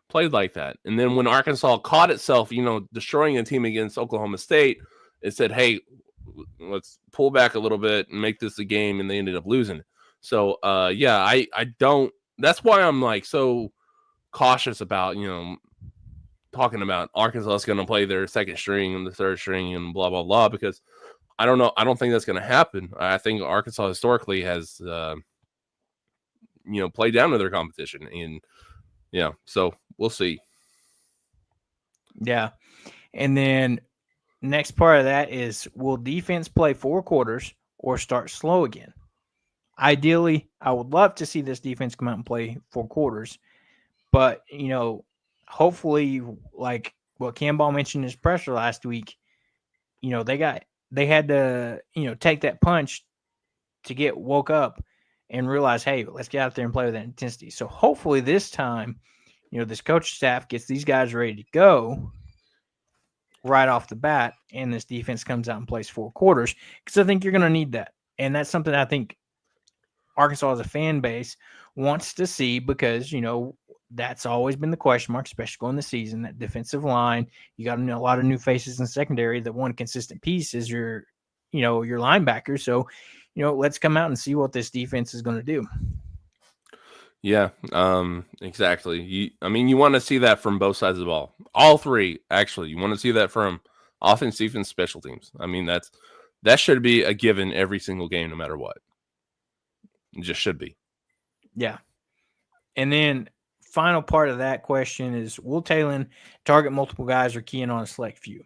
played like that. And then when Arkansas caught itself, destroying a team against Oklahoma State, it said, hey, let's pull back a little bit and make this a game, and they ended up losing. So, I don't – that's why I'm, like, so cautious about, talking about Arkansas is going to play their second string and the third string and blah, blah, blah, because I don't know. I don't think that's going to happen. I think Arkansas historically has, played down to their competition. And, so we'll see. Yeah. And then next part of that is, will defense play 4 quarters or start slow again? Ideally, I would love to see this defense come out and play 4 quarters. But, hopefully, like what Campbell mentioned in his presser last week, they had to, take that punch to get woke up and realize, hey, let's get out there and play with that intensity. So hopefully this time, this coach staff gets these guys ready to go right off the bat, and this defense comes out and plays 4 quarters, because I think you're going to need that. And that's something I think Arkansas as a fan base wants to see, because, that's always been the question mark, especially going the season, that defensive line. You got a lot of new faces in secondary. The one consistent piece is your linebacker. So, let's come out and see what this defense is going to do. Yeah, exactly. You want to see that from both sides of the ball. All three, actually. You want to see that from offense, defense, special teams. I mean, that should be a given every single game, no matter what. It just should be. Yeah. And then final part of that question is, will Taylor target multiple guys or key in on a select few?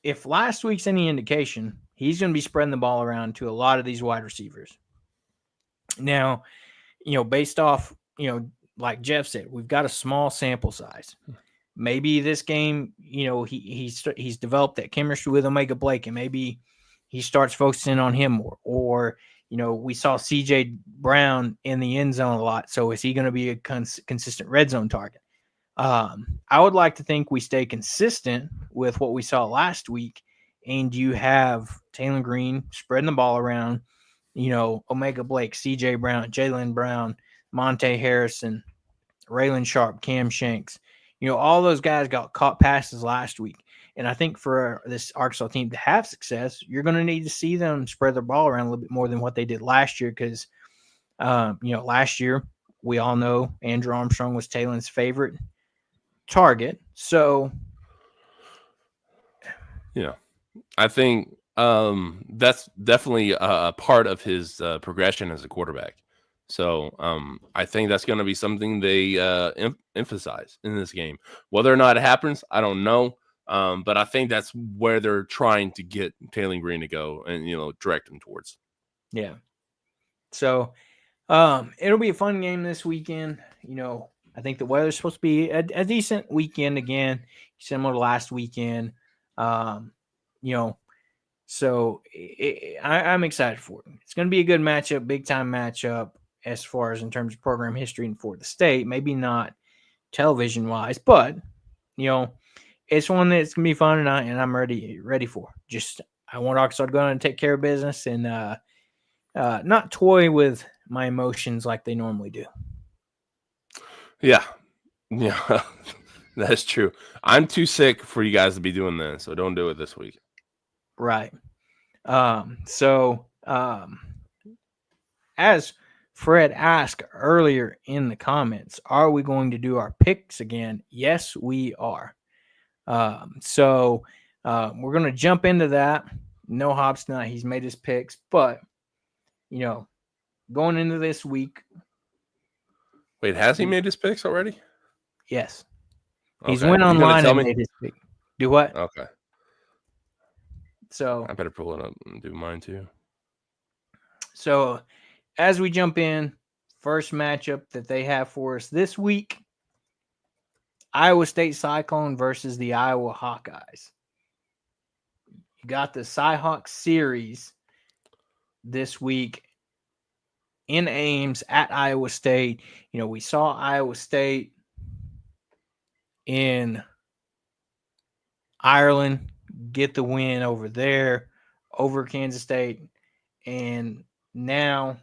If last week's any indication, he's going to be spreading the ball around to a lot of these wide receivers. Now, based off, like Jeff said, we've got a small sample size. Maybe this game, he's developed that chemistry with Omega Blake, and maybe he starts focusing on him more. Or, we saw CJ Brown in the end zone a lot. So is he going to be a consistent red zone target? I would like to think we stay consistent with what we saw last week, and you have Taylor Green spreading the ball around, Omega Blake, CJ Brown, Jalen Brown, Monte Harrison, Raylan Sharp, Cam Shanks. All those guys got caught passes last week. And I think for this Arkansas team to have success, you're going to need to see them spread their ball around a little bit more than what they did last year. Because, last year, we all know Andrew Armstrong was Taylor's favorite target. So, yeah, I think that's definitely a part of his progression as a quarterback. So I think that's going to be something they emphasize in this game. Whether or not it happens, I don't know. But I think that's where they're trying to get Taylor Green to go and, direct him towards. Yeah. So it'll be a fun game this weekend. I think the weather's supposed to be a decent weekend again, similar to last weekend. So I'm excited for it. It's going to be a good matchup, big time matchup as far as in terms of program history and for the state. Maybe not television wise, but it's one that's gonna be fun, and I'm ready for. Just I want Arkansas to go on and take care of business and not toy with my emotions like they normally do. Yeah, that's true. I'm too sick for you guys to be doing this, so don't do it this week. Right. As Fred asked earlier in the comments, are we going to do our picks again? Yes, we are. We're going to jump into that. No Hobbs tonight. He's made his picks, but going into this week. Wait, has he made his picks already? Yes. Okay. He's went online and made his pick. Do what? Okay. So I better pull it up and do mine too. So as we jump in, first matchup that they have for us this week, Iowa State Cyclone versus the Iowa Hawkeyes. You got the Cyhawk series this week in Ames at Iowa State. We saw Iowa State in Ireland get the win over there, over Kansas State. And now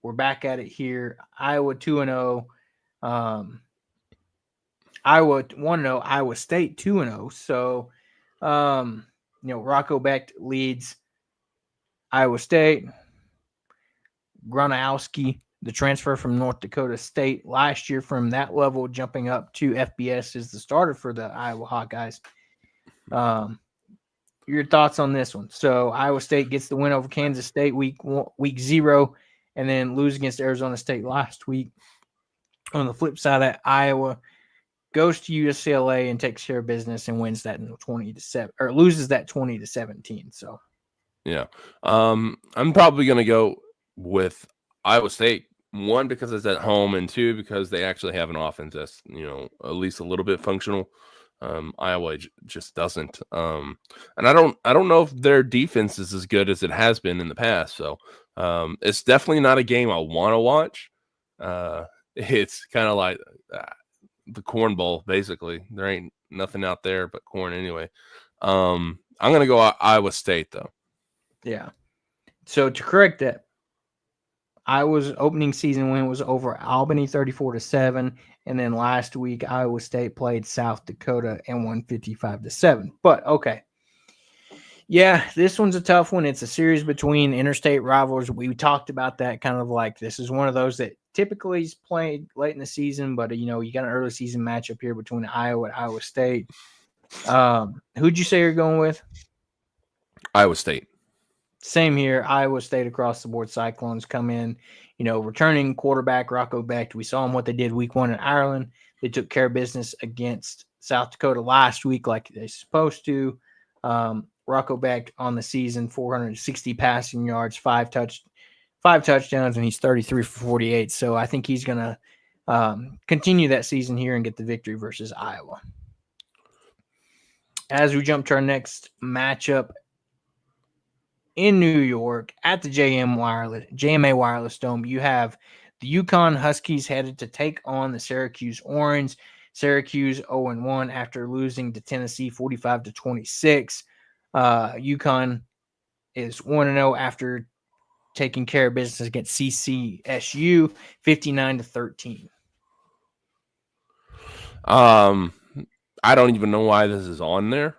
we're back at it here. Iowa 2-0. Iowa 1-0. Iowa State 2-0. So, Rocco Becht leads Iowa State. Gronowski, the transfer from North Dakota State last year from that level, jumping up to FBS, is the starter for the Iowa Hawkeyes. Your thoughts on this one? So Iowa State gets the win over Kansas State week 0, and then lose against Arizona State last week. On the flip side of that, Iowa goes to UCLA and takes care of business and wins that 20-7, or loses that 20-17. So, yeah, I'm probably gonna go with Iowa State. One, because it's at home, and two, because they actually have an offense that's at least a little bit functional. Iowa just doesn't. And I don't know if their defense is as good as it has been in the past. So it's definitely not a game I want to watch. It's kind of like the Corn Bowl, basically. There ain't nothing out there but corn anyway. I'm gonna go Iowa State though. Yeah. So to correct that, Iowa's opening season win was over Albany 34-7, and then last week Iowa State played South Dakota and won 55-7. But okay, yeah, this one's a tough one. It's a series between interstate rivals. We talked about that, kind of like this is one of those that typically is played late in the season, but you got an early season matchup here between Iowa and Iowa State. Who'd you say you're going with? Iowa State. Same here. Iowa State across the board. Cyclones come in, returning quarterback Rocco Becht. We saw him what they did week 1 in Ireland. They took care of business against South Dakota last week like they're supposed to. Rocco Becht on the season, 460 passing yards, 5 touchdowns, and he's 33 for 48. So I think he's going to continue that season here and get the victory versus Iowa. As we jump to our next matchup, in New York at the JMA Wireless Dome, you have the Yukon Huskies headed to take on the Syracuse Orange. Syracuse 0-1 after losing to Tennessee 45-26. Yukon is 1-0 after taking care of business against CCSU 59-13. I don't even know why this is on there.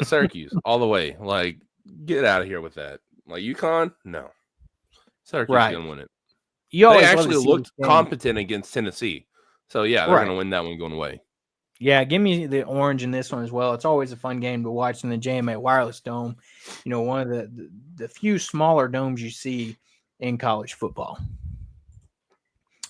Syracuse all the way. Like, get out of here with that. Like UConn, no. Syracuse gonna win it. They actually looked competent against Tennessee. So yeah, they're gonna win that one going away. Yeah, give me the Orange in this one as well. It's always a fun game to watch in the JMA Wireless Dome. One of the few smaller domes you see in college football.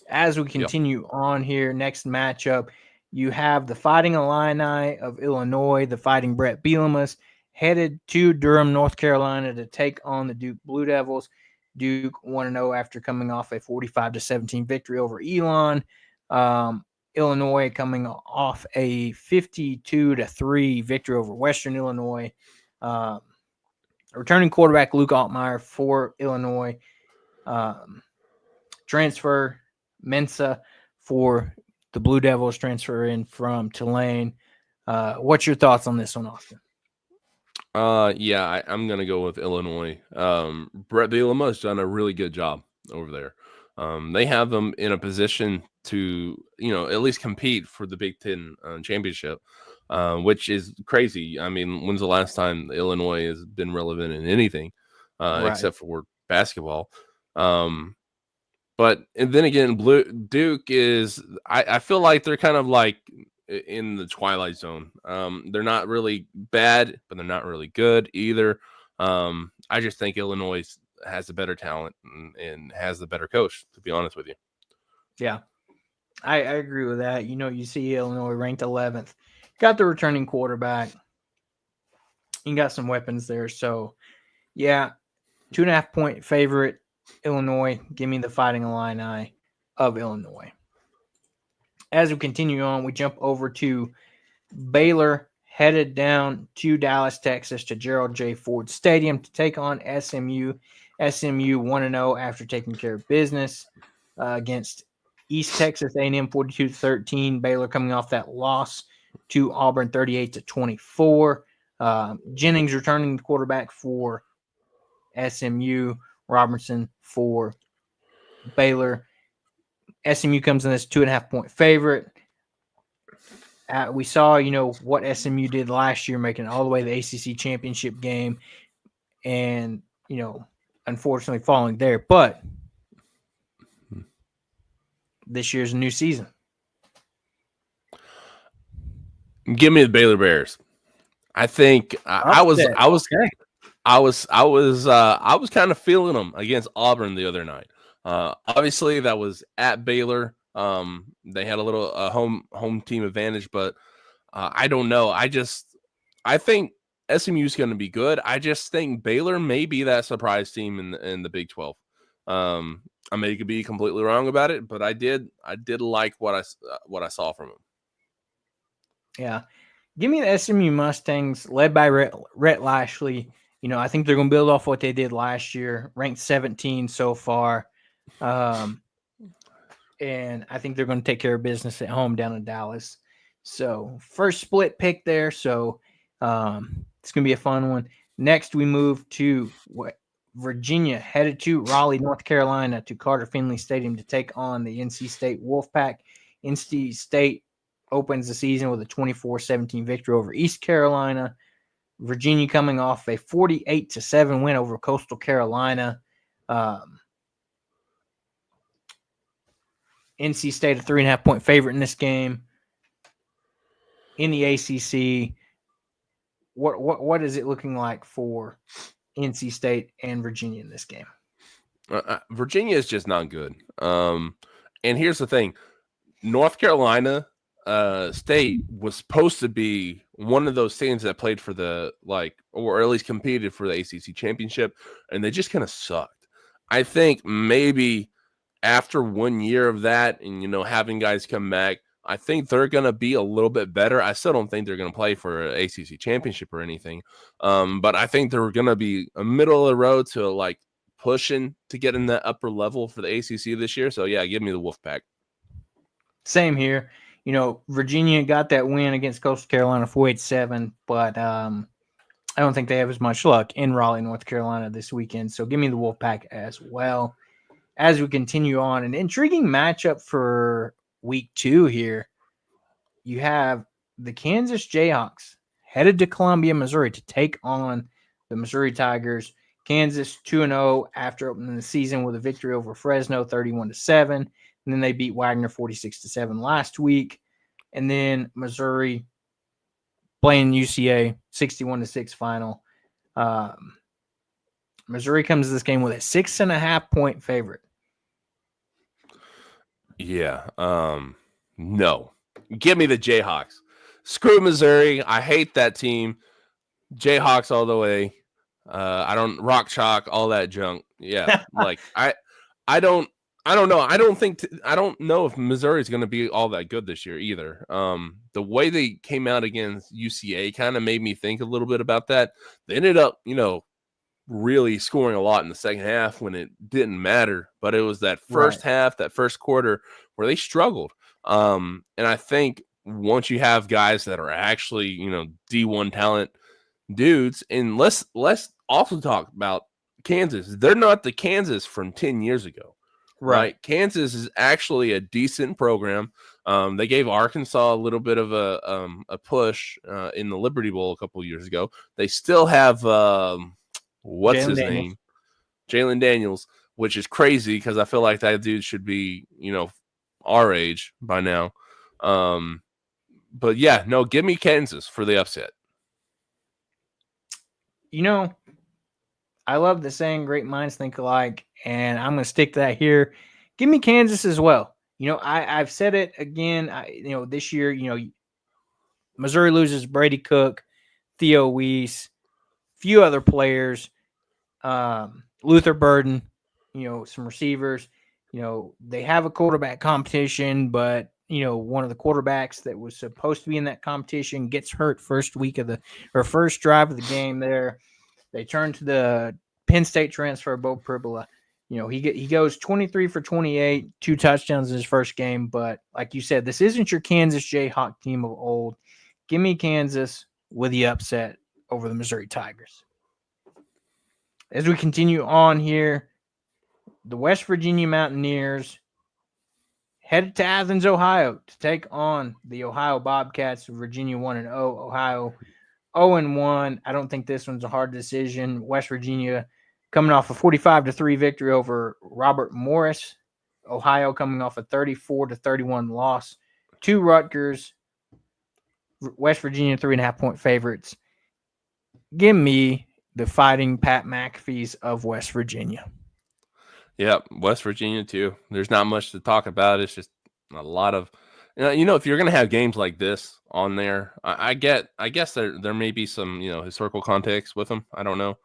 As we continue on here, next matchup, you have the Fighting Illini of Illinois, the Fighting Brett Bielema's, headed to Durham, North Carolina to take on the Duke Blue Devils. Duke 1-0 after coming off a 45-17 victory over Elon. Illinois coming off a 52-3 victory over Western Illinois. Returning quarterback Luke Altmaier for Illinois. Transfer Mensa for the Blue Devils, transfer in from Tulane. What's your thoughts on this one, Austin? Yeah, I'm gonna go with Illinois. Brett Bielema has done a really good job over there. They have them in a position to, at least compete for the Big Ten championship, which is crazy. I mean, when's the last time Illinois has been relevant in anything, except for basketball? But and then again, Duke is. I feel like they're kind of like in the twilight zone. They're not really bad, but they're not really good either. I just think Illinois has the better talent and has the better coach, to be honest with you. Yeah, I agree with that. You see Illinois ranked 11th, got the returning quarterback, and got some weapons there. So, yeah, 2.5-point favorite, Illinois. Give me the Fighting Illini of Illinois. As we continue on, we jump over to Baylor, headed down to Dallas, Texas, to Gerald J. Ford Stadium to take on SMU. SMU 1-0 after taking care of business against East Texas A&M 42-13. Baylor coming off that loss to Auburn 38-24. Jennings returning the quarterback for SMU. Robertson for Baylor. SMU comes in as 2.5-point favorite. We saw, what SMU did last year, making it all the way to the ACC championship game, and unfortunately falling there. But this year's a new season. Give me the Baylor Bears. I think I was kind of feeling them against Auburn the other night. Obviously, that was at Baylor. They had a little home team advantage, but I don't know. I think SMU is going to be good. I just think Baylor may be that surprise team in the Big 12. I may be completely wrong about it, but I did like what I saw from them. Yeah, give me the SMU Mustangs, led by Rhett Lashley. I think they're going to build off what they did last year, ranked 17 so far. And I think they're going to take care of business at home down in Dallas. So first split pick there. So it's going to be a fun one. Next, we move to Virginia, headed to Raleigh, North Carolina, to Carter Finley Stadium to take on the NC State Wolfpack. NC State opens the season with a 24-17 victory over East Carolina. Virginia coming off a 48-7 win over Coastal Carolina. NC State a 3.5-point favorite in this game. In the ACC, what is it looking like for NC State and Virginia in this game? Virginia is just not good. And here's the thing: North Carolina State was supposed to be one of those teams that played for or at least competed for the ACC championship, and they just kind of sucked. I think maybe after 1 year of that and, having guys come back, I think they're going to be a little bit better. I still don't think they're going to play for an ACC championship or anything. But I think they're going to be a middle of the road to pushing to get in that upper level for the ACC this year. So yeah, give me the Wolfpack. Same here. Virginia got that win against Coastal Carolina 48-7, but I don't think they have as much luck in Raleigh, North Carolina this weekend. So give me the Wolfpack as well. As we continue on, an intriguing matchup for week 2 here. You have the Kansas Jayhawks headed to Columbia, Missouri to take on the Missouri Tigers. Kansas 2-0 after opening the season with a victory over Fresno 31-7. And then they beat Wagner 46-7 last week. And then Missouri playing UCA 61-6 final. Missouri comes to this game with a 6.5-point favorite. Yeah. No. Give me the Jayhawks. Screw Missouri. I hate that team. Jayhawks all the way. I don't rock chalk, all that junk. Yeah. I don't know. I don't know if Missouri is going to be all that good this year either. The way they came out against UCA kind of made me think a little bit about that. They ended up, really scoring a lot in the second half when it didn't matter, but it was that first half, that first quarter where they struggled. And I think once you have guys that are actually, D1 talent dudes, and let's also talk about Kansas. They're not the Kansas from 10 years ago, right? Kansas is actually a decent program. They gave Arkansas a little bit of a push in the Liberty Bowl a couple of years ago. They still have what's his name? Jalen Daniels, which is crazy because I feel like that dude should be, our age by now. But yeah, no, give me Kansas for the upset. I love the saying great minds think alike, and I'm going to stick to that here. Give me Kansas as well. I've said it again. This year, Missouri loses Brady Cook, Theo Weiss, few other players, Luther Burden, some receivers. They have a quarterback competition, but one of the quarterbacks that was supposed to be in that competition gets hurt first drive of the game there. They turn to the Penn State transfer, Bo Pribula. He goes 23 for 28, 2 touchdowns in his first game. But like you said, this isn't your Kansas Jayhawk team of old. Give me Kansas with the upset over the Missouri Tigers. As we continue on here, the West Virginia Mountaineers headed to Athens, Ohio to take on the Ohio Bobcats. Virginia 1-0, Ohio 0-1. I don't think this one's a hard decision. West Virginia coming off a 45-3 victory over Robert Morris. Ohio coming off a 34-31 loss to Rutgers. West Virginia 3.5-point favorites. Give me the Fighting Pat McAfees of West Virginia. Yep, West Virginia too. There's not much to talk about. It's just a lot of, if you're going to have games like this on there, I guess there may be some, historical context with them. I don't know.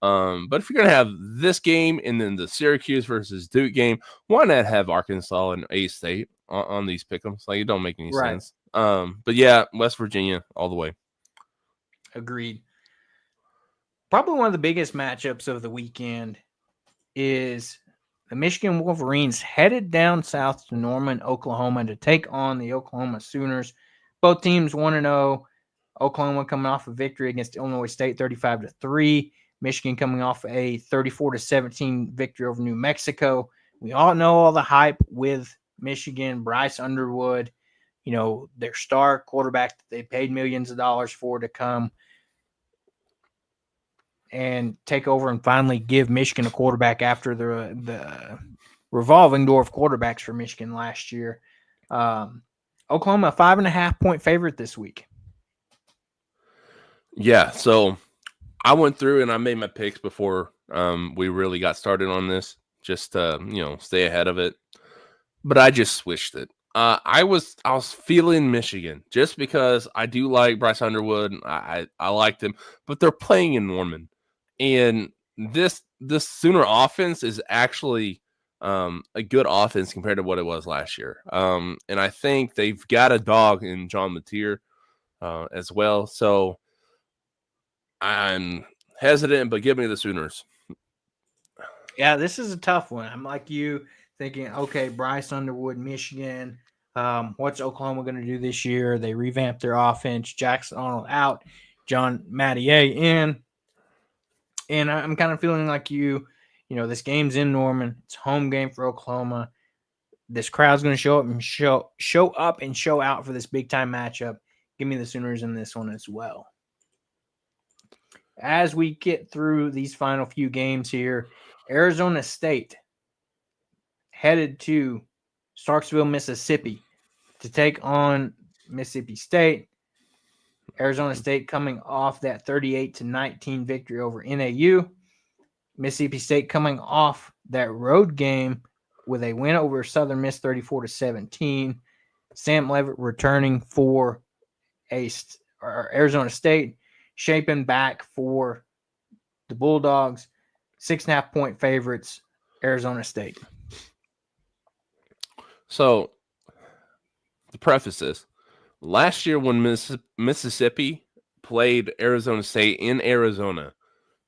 But if you're going to have this game and then the Syracuse versus Duke game, why not have Arkansas and A-State on these pick'ems? Like, it don't make any sense. But yeah, West Virginia all the way. Agreed. Probably one of the biggest matchups of the weekend is the Michigan Wolverines headed down south to Norman, Oklahoma to take on the Oklahoma Sooners. Both teams 1-0. Oklahoma coming off a victory against Illinois State 35-3. Michigan coming off a 34-17 victory over New Mexico. We all know all the hype with Michigan, Bryce Underwood, their star quarterback that they paid millions of dollars for to come and take over and finally give Michigan a quarterback after the revolving door of quarterbacks for Michigan last year. Oklahoma, a 5.5-point favorite this week. Yeah, so I went through and I made my picks before we really got started on this, just to stay ahead of it. But I just switched it. I was feeling Michigan just because I do like Bryce Underwood. I liked him, but they're playing in Norman. And this Sooner offense is actually a good offense compared to what it was last year. And I think they've got a dog in John Mateer as well. So I'm hesitant, but give me the Sooners. Yeah, this is a tough one. I'm like you thinking, okay, Bryce Underwood, Michigan. What's Oklahoma going to do this year? They revamped their offense. Jackson Arnold out. John Matier in. And I'm kind of feeling like you, this game's in Norman. It's a home game for Oklahoma. This crowd's going to show up and show out for this big-time matchup. Give me the Sooners in this one as well. As we get through these final few games here, Arizona State headed to Starksville, Mississippi to take on Mississippi State. Arizona State coming off that 38-19 victory over NAU. Mississippi State coming off that road game with a win over Southern Miss 34-17. Sam Levitt returning for Arizona State, shaping back for the Bulldogs. 6.5-point favorites, Arizona State. So, to preface this, last year when Mississippi played Arizona State in Arizona,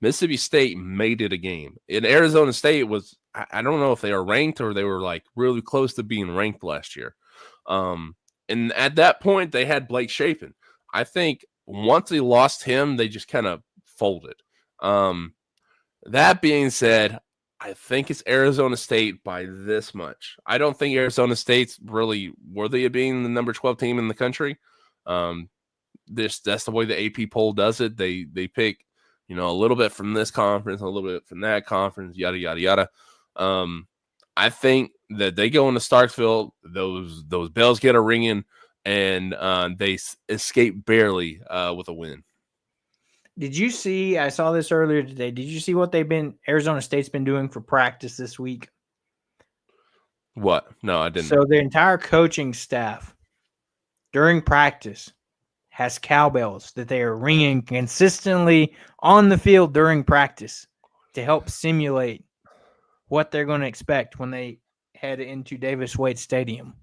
Mississippi State made it a game. And Arizona State was, I don't know if they were ranked or they were like really close to being ranked last year. And at that point, they had Blake Shapen. I think once they lost him, they just kind of folded. That being said, I think it's Arizona State by this much. I don't think Arizona State's really worthy of being the number 12 team in the country. That's the way the AP poll does it. They pick, a little bit from this conference, a little bit from that conference, yada yada yada. I think that they go into Starkville, those bells get a ringing, and they escape barely with a win. Did you see? I saw this earlier today. Did you see what Arizona State's been doing for practice this week? What? No, I didn't. So the entire coaching staff during practice has cowbells that they are ringing consistently on the field during practice to help simulate what they're going to expect when they head into Davis Wade Stadium.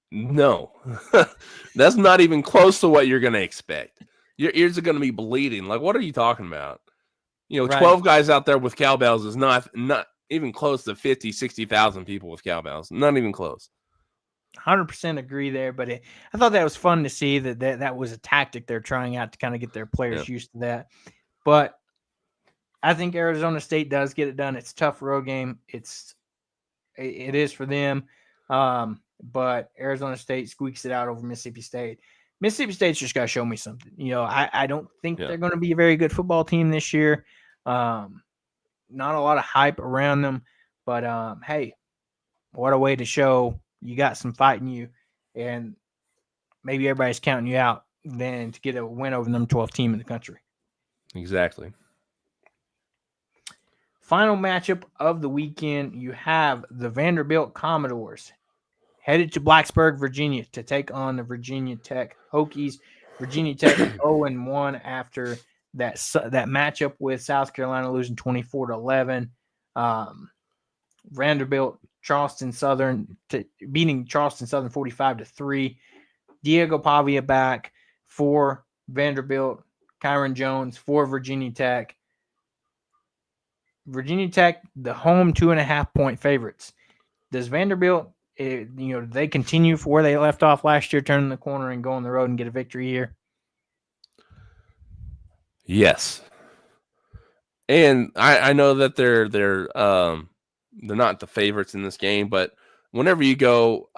No, that's not even close to what you're going to expect. Your ears are going to be bleeding. Like, what are you talking about? 12 guys out there with cowbells is not even close to 50, 60,000 people with cowbells. Not even close. 100% agree there, but I thought that was fun to see that was a tactic they're trying out to kind of get their players used to that. But I think Arizona State does get it done. It's a tough road game. It is for them. But Arizona State squeaks it out over Mississippi State. Mississippi State's just got to show me something. I don't think they're going to be a very good football team this year. Not a lot of hype around them, but hey, what a way to show you got some fight in you, and maybe everybody's counting you out then to get a win over the number 12 team in the country. Exactly. Final matchup of the weekend, you have the Vanderbilt Commodores headed to Blacksburg, Virginia to take on the Virginia Tech Hokies. Virginia Tech 0-1 after that matchup with South Carolina losing 24-11. Vanderbilt beating Charleston Southern 45-3. Diego Pavia back for Vanderbilt. Kyron Jones for Virginia Tech. Virginia Tech, the home 2.5-point favorites. Does Vanderbilt, they continue for where they left off last year, turning the corner and go on the road and get a victory here? Yes. And I know that they're not the favorites in this game, but whenever you go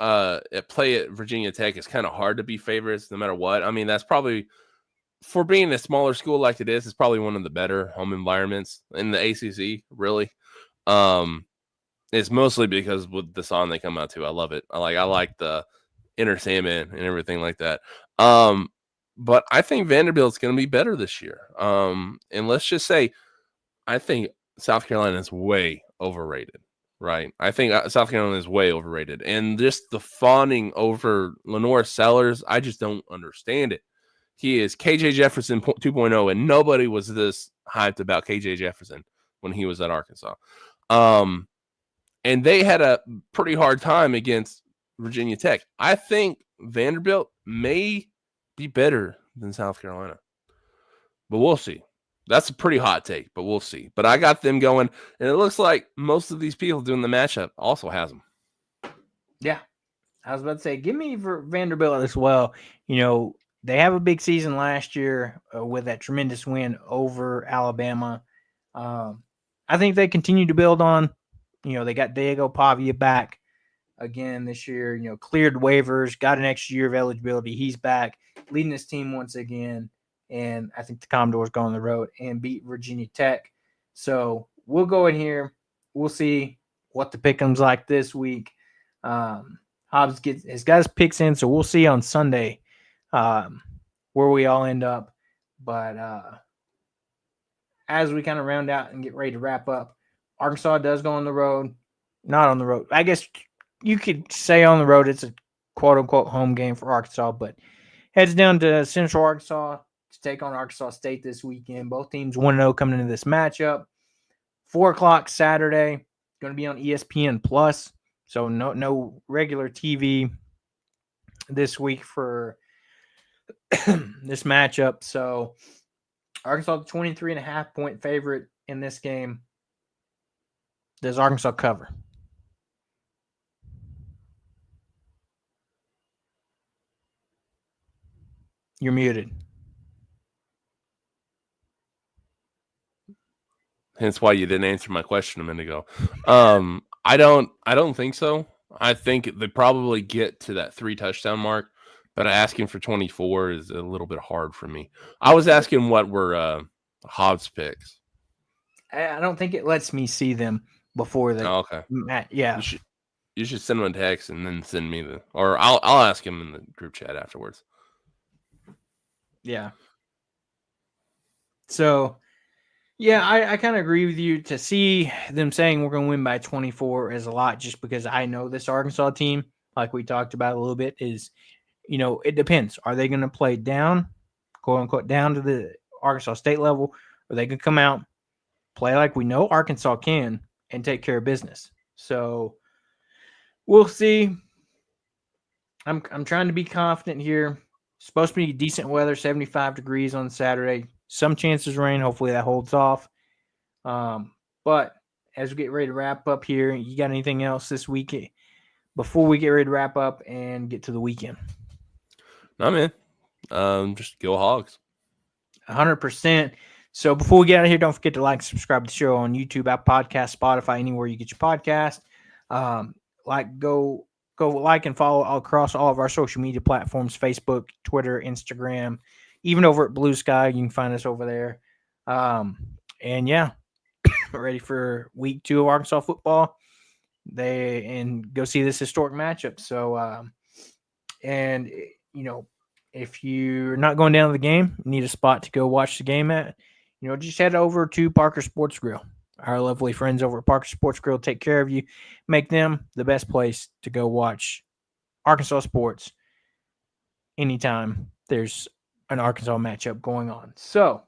play at Virginia Tech, it's kind of hard to be favorites no matter what. I mean, that's probably, for being a smaller school like it is, it's probably one of the better home environments in the ACC, really. It's mostly because with the song they come out to, I love it. I like the Inner Sandman and everything like that. But I think Vanderbilt's going to be better this year. And let's just say, I think South Carolina is way overrated, right? I think South Carolina is way overrated. And just the fawning over Lenore Sellers, I just don't understand it. He is KJ Jefferson 2.0, and nobody was this hyped about KJ Jefferson when he was at Arkansas. And they had a pretty hard time against Virginia Tech. I think Vanderbilt may be better than South Carolina, but we'll see. That's a pretty hot take, but we'll see. But I got them going, and it looks like most of these people doing the matchup also has them. Yeah, I was about to say, give me for Vanderbilt as well. They have a big season last year with that tremendous win over Alabama. I think they continue to build on. They got Diego Pavia back again this year. Cleared waivers, got an extra year of eligibility. He's back, leading his team once again. And I think the Commodores go on the road and beat Virginia Tech. So we'll go in here. We'll see what the pick'em's like this week. Hawgs has got his picks in, so we'll see on Sunday where we all end up. But as we kind of round out and get ready to wrap up, Arkansas does go on the road. Not on the road. I guess you could say on the road it's a quote-unquote home game for Arkansas, but heads down to Central Arkansas to take on Arkansas State this weekend. Both teams 1-0 coming into this matchup. 4 o'clock Saturday. Going to be on ESPN Plus. So no regular TV this week for this matchup. So Arkansas, the 23.5-point favorite in this game. Does Arkansas cover? You're muted. Hence why you didn't answer my question a minute ago. I don't think so. I think they probably get to that 3 touchdown mark, but asking for 24 is a little bit hard for me. I was asking what were Hawgs picks. I don't think it lets me see them before the okay. Yeah. You should send him a text and then send me or I'll ask him in the group chat afterwards. Yeah. So, yeah, I kind of agree with you. To see them saying we're going to win by 24 is a lot, just because I know this Arkansas team, like we talked about a little bit, is, it depends. Are they going to play down, quote unquote, down to the Arkansas State level? Or are they going to come out, play like we know Arkansas can, and take care of business? So we'll see. I'm trying to be confident here. Supposed to be decent weather, 75 degrees on Saturday. Some chances of rain. Hopefully that holds off. But as we get ready to wrap up here, you got anything else this week before we get ready to wrap up and get to the weekend? No, man. Just go Hawgs. 100%. So before we get out of here, don't forget to like and subscribe to the show on YouTube, Apple Podcast, Spotify, anywhere you get your podcast. Go like and follow across all of our social media platforms: Facebook, Twitter, Instagram, even over at Blue Sky. You can find us over there. And yeah, ready for week 2 of Arkansas football. And go see this historic matchup. So, if you're not going down to the game, need a spot to go watch the game at, just head over to Parker Sports Grill. Our lovely friends over at Parker Sports Grill take care of you, make them the best place to go watch Arkansas sports anytime there's an Arkansas matchup going on. So,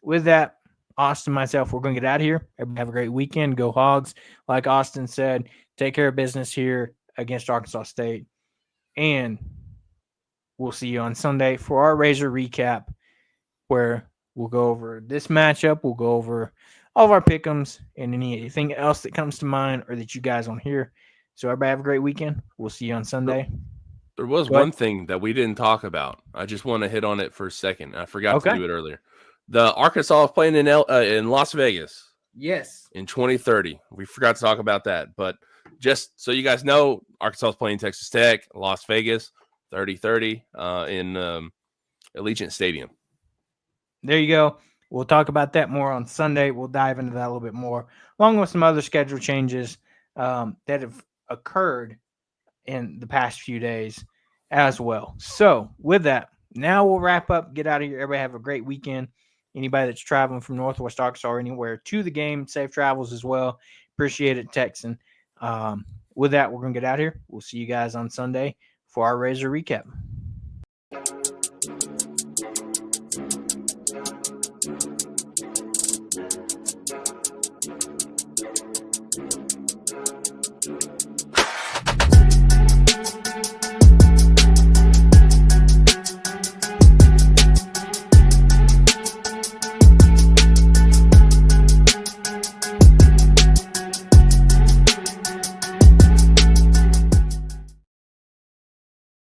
with that, Austin, myself, we're going to get out of here. Everybody have a great weekend. Go Hawgs. Like Austin said, take care of business here against Arkansas State. And we'll see you on Sunday for our Razor recap, where we'll go over this matchup. We'll go over all of our pick'ems and anything else that comes to mind or that you guys want to hear. So everybody have a great weekend. We'll see you on Sunday. There was one thing that we didn't talk about. I just want to hit on it for a second. I forgot to do it earlier. The Arkansas is playing in Las Vegas. Yes. In 2030. We forgot to talk about that. But just so you guys know, Arkansas is playing Texas Tech, Las Vegas, 30-30 in Allegiant Stadium. There you go. We'll talk about that more on Sunday. We'll dive into that a little bit more, along with some other schedule changes that have occurred in the past few days as well. So with that, now we'll wrap up, get out of here. Everybody have a great weekend. Anybody that's traveling from Northwest Arkansas or anywhere to the game, safe travels as well. Appreciate it, Texan. With that, we're going to get out of here. We'll see you guys on Sunday for our Razor recap.